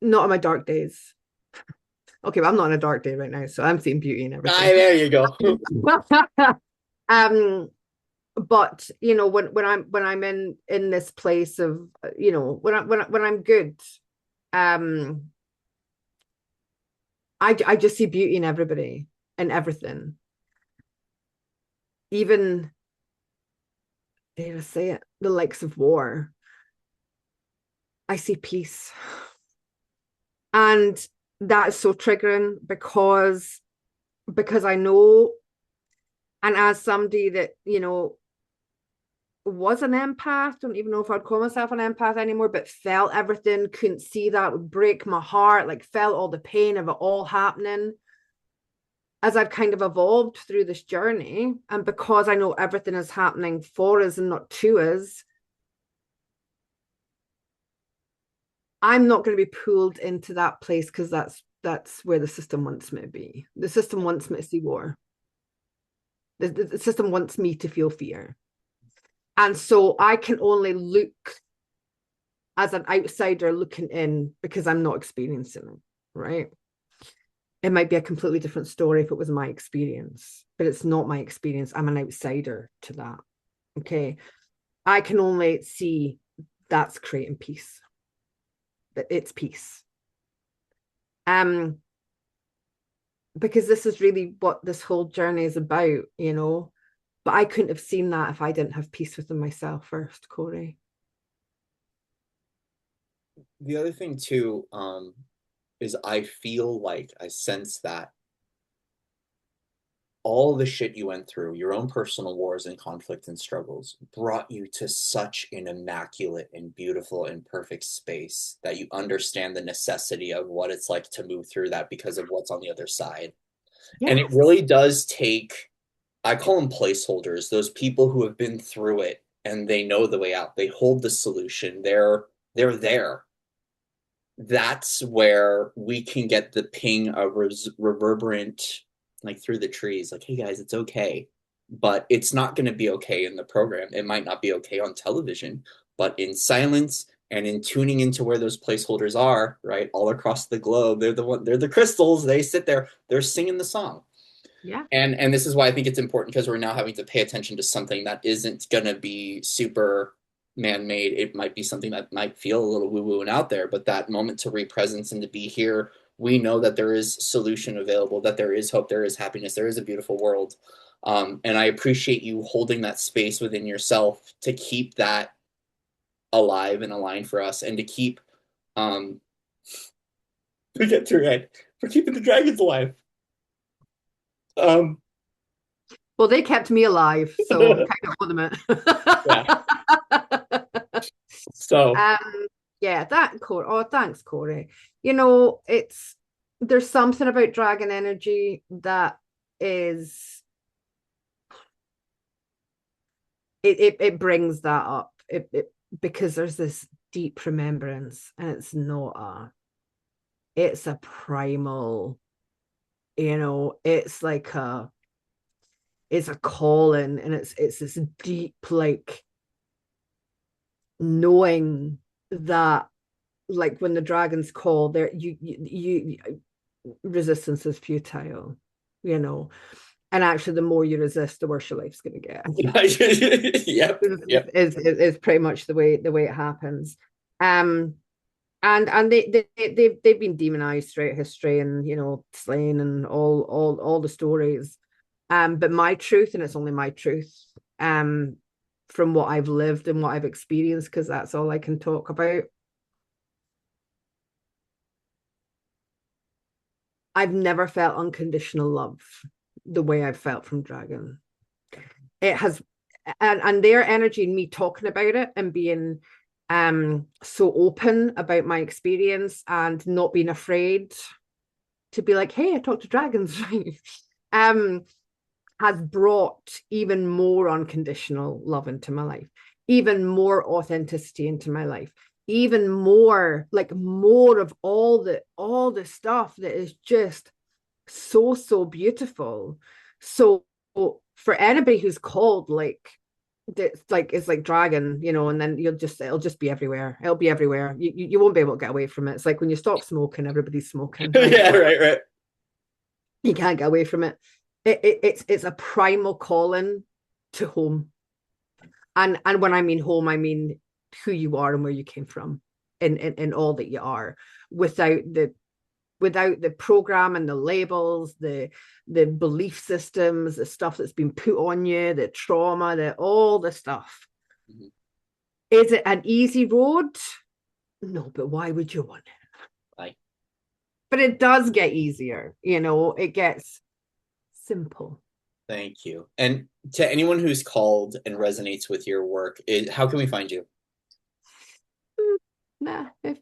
Not on my dark days. Okay, but I'm not on a dark day right now, so I'm seeing beauty in everything. There you go. But you know, when I'm in this place of, you know, when I'm good, I just see beauty in everybody and everything. Even, dare I say it, the likes of war. I see peace. And that is so triggering because I know, and as somebody that, you know, was an empath, don't even know if I'd call myself an empath anymore, but felt everything, couldn't see that, would break my heart, like felt all the pain of it all happening. As I've kind of evolved through this journey, and because I know everything is happening for us and not to us, I'm not going to be pulled into that place, because that's where the system wants me to be. The system wants me to see war. The system wants me to feel fear. And so I can only look as an outsider looking in, because I'm not experiencing it, right? It might be a completely different story if it was my experience, but it's not my experience. I'm an outsider to that. Okay. I can only see that's creating peace. That it's peace. Because this is really what this whole journey is about, you know. But I couldn't have seen that if I didn't have peace within myself first, Corey. The other thing too, is I feel like I sense that all the shit you went through, your own personal wars and conflict and struggles, brought you to such an immaculate and beautiful and perfect space that you understand the necessity of what it's like to move through that because of what's on the other side. Yes. And it really does take, I call them placeholders, those people who have been through it and they know the way out. They hold the solution. They're there. That's where we can get the ping of reverberant, like through the trees, like, hey guys, it's okay. But it's not going to be okay in the program. It might not be okay on television, but in silence and in tuning into where those placeholders are, right, all across the globe, they're the crystals. They sit there, they're singing the song. Yeah. And this is why I think it's important, because we're now having to pay attention to something that isn't going to be super man-made. It might be something that might feel a little woo-woo and out there, but that moment to re-presence and to be here, we know that there is solution available, that there is hope, there is happiness, there is a beautiful world. And I appreciate you holding that space within yourself to keep that alive and aligned for us, and to keep we get to it, for keeping the dragons alive. Well, they kept me alive, so I'm kind of on them. Yeah. So Yeah, that Corey. Oh, thanks, Corey. You know, there's something about dragon energy that is it brings that up. Because there's this deep remembrance, and it's a primal, you know, it's a calling, and it's this deep, like, knowing that, like, when the dragons call, there you resistance is futile, you know. And actually, the more you resist, the worse your life's going to get. yep. Is pretty much the way it happens. And they've been demonized throughout history, and, you know, slain, and all the stories. But my truth, and it's only my truth, from what I've lived and what I've experienced, because that's all I can talk about. I've never felt unconditional love the way I've felt from Dragon. It has, and their energy, and me talking about it and being so open about my experience, and not being afraid to be like, hey, I talk to dragons, right? Has brought even more unconditional love into my life, even more authenticity into my life, even more, like, more of all the stuff that is just so beautiful. So for anybody who's called, like, it's like dragon, and then it'll just be everywhere. It'll be everywhere. You won't be able to get away from it. It's like when you stop smoking, everybody's smoking, right? Yeah, right. You can't get away from it. It's a primal calling to home. And when I mean home, I mean who you are and where you came from in all that you are, without the program and the labels, the belief systems, the stuff that's been put on you, the trauma, all the stuff. Mm-hmm. Is it an easy road? No, but why would you want it? Right. But it does get easier, it gets simple. Thank you. And to anyone who's called and resonates with your work, how can we find you? Nah, if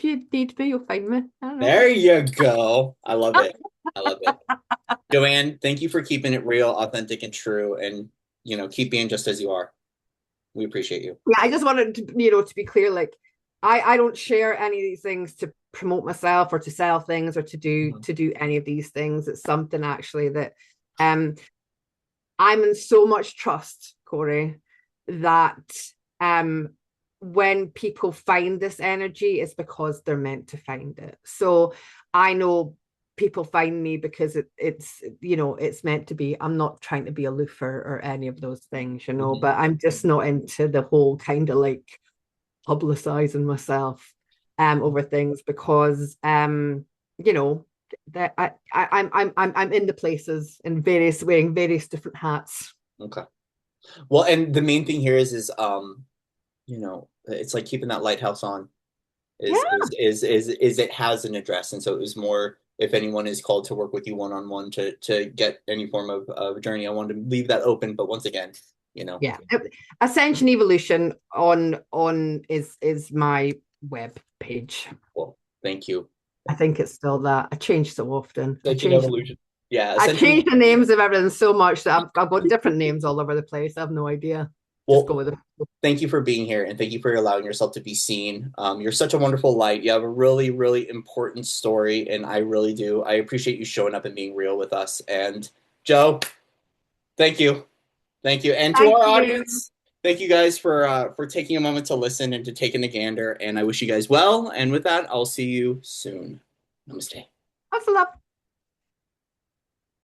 you need me, you'll find me. There you go. I love it. I love it. Joanne, thank you for keeping it real, authentic, and true, and keep being just as you are. We appreciate you. Yeah, I just wanted to be clear, like I don't share any of these things to promote myself or to sell things or to do any of these things. It's something actually that I'm in so much trust, Corey, that when people find this energy, it's because they're meant to find it. So I know people find me because it's meant to be. I'm not trying to be aloof or any of those things, but I'm just not into the whole kind of like publicizing myself over things, because that I'm in the places in wearing various different hats. Okay. Well, and the main thing here is it's like keeping that lighthouse on. Is it has an address, and so it was more, if anyone is called to work with you one-on-one to get any form of journey, I wanted to leave that open. But once again, yeah, Ascension Evolution on is my web page. Well, thank you. I think it's still that. I change so often. Evolution. Yeah, I changed the names of everything so much that I've got different names all over the place. I have no idea. Well, go with it. Thank you for being here, and thank you for allowing yourself to be seen. You're such a wonderful light. You have a really, really important story, and I really do. I appreciate you showing up and being real with us. And Joe, thank you. Thank you. And to our audience, thank you guys for taking a moment to listen and to taking a gander. And I wish you guys well. And with that, I'll see you soon. Namaste. Hustle up.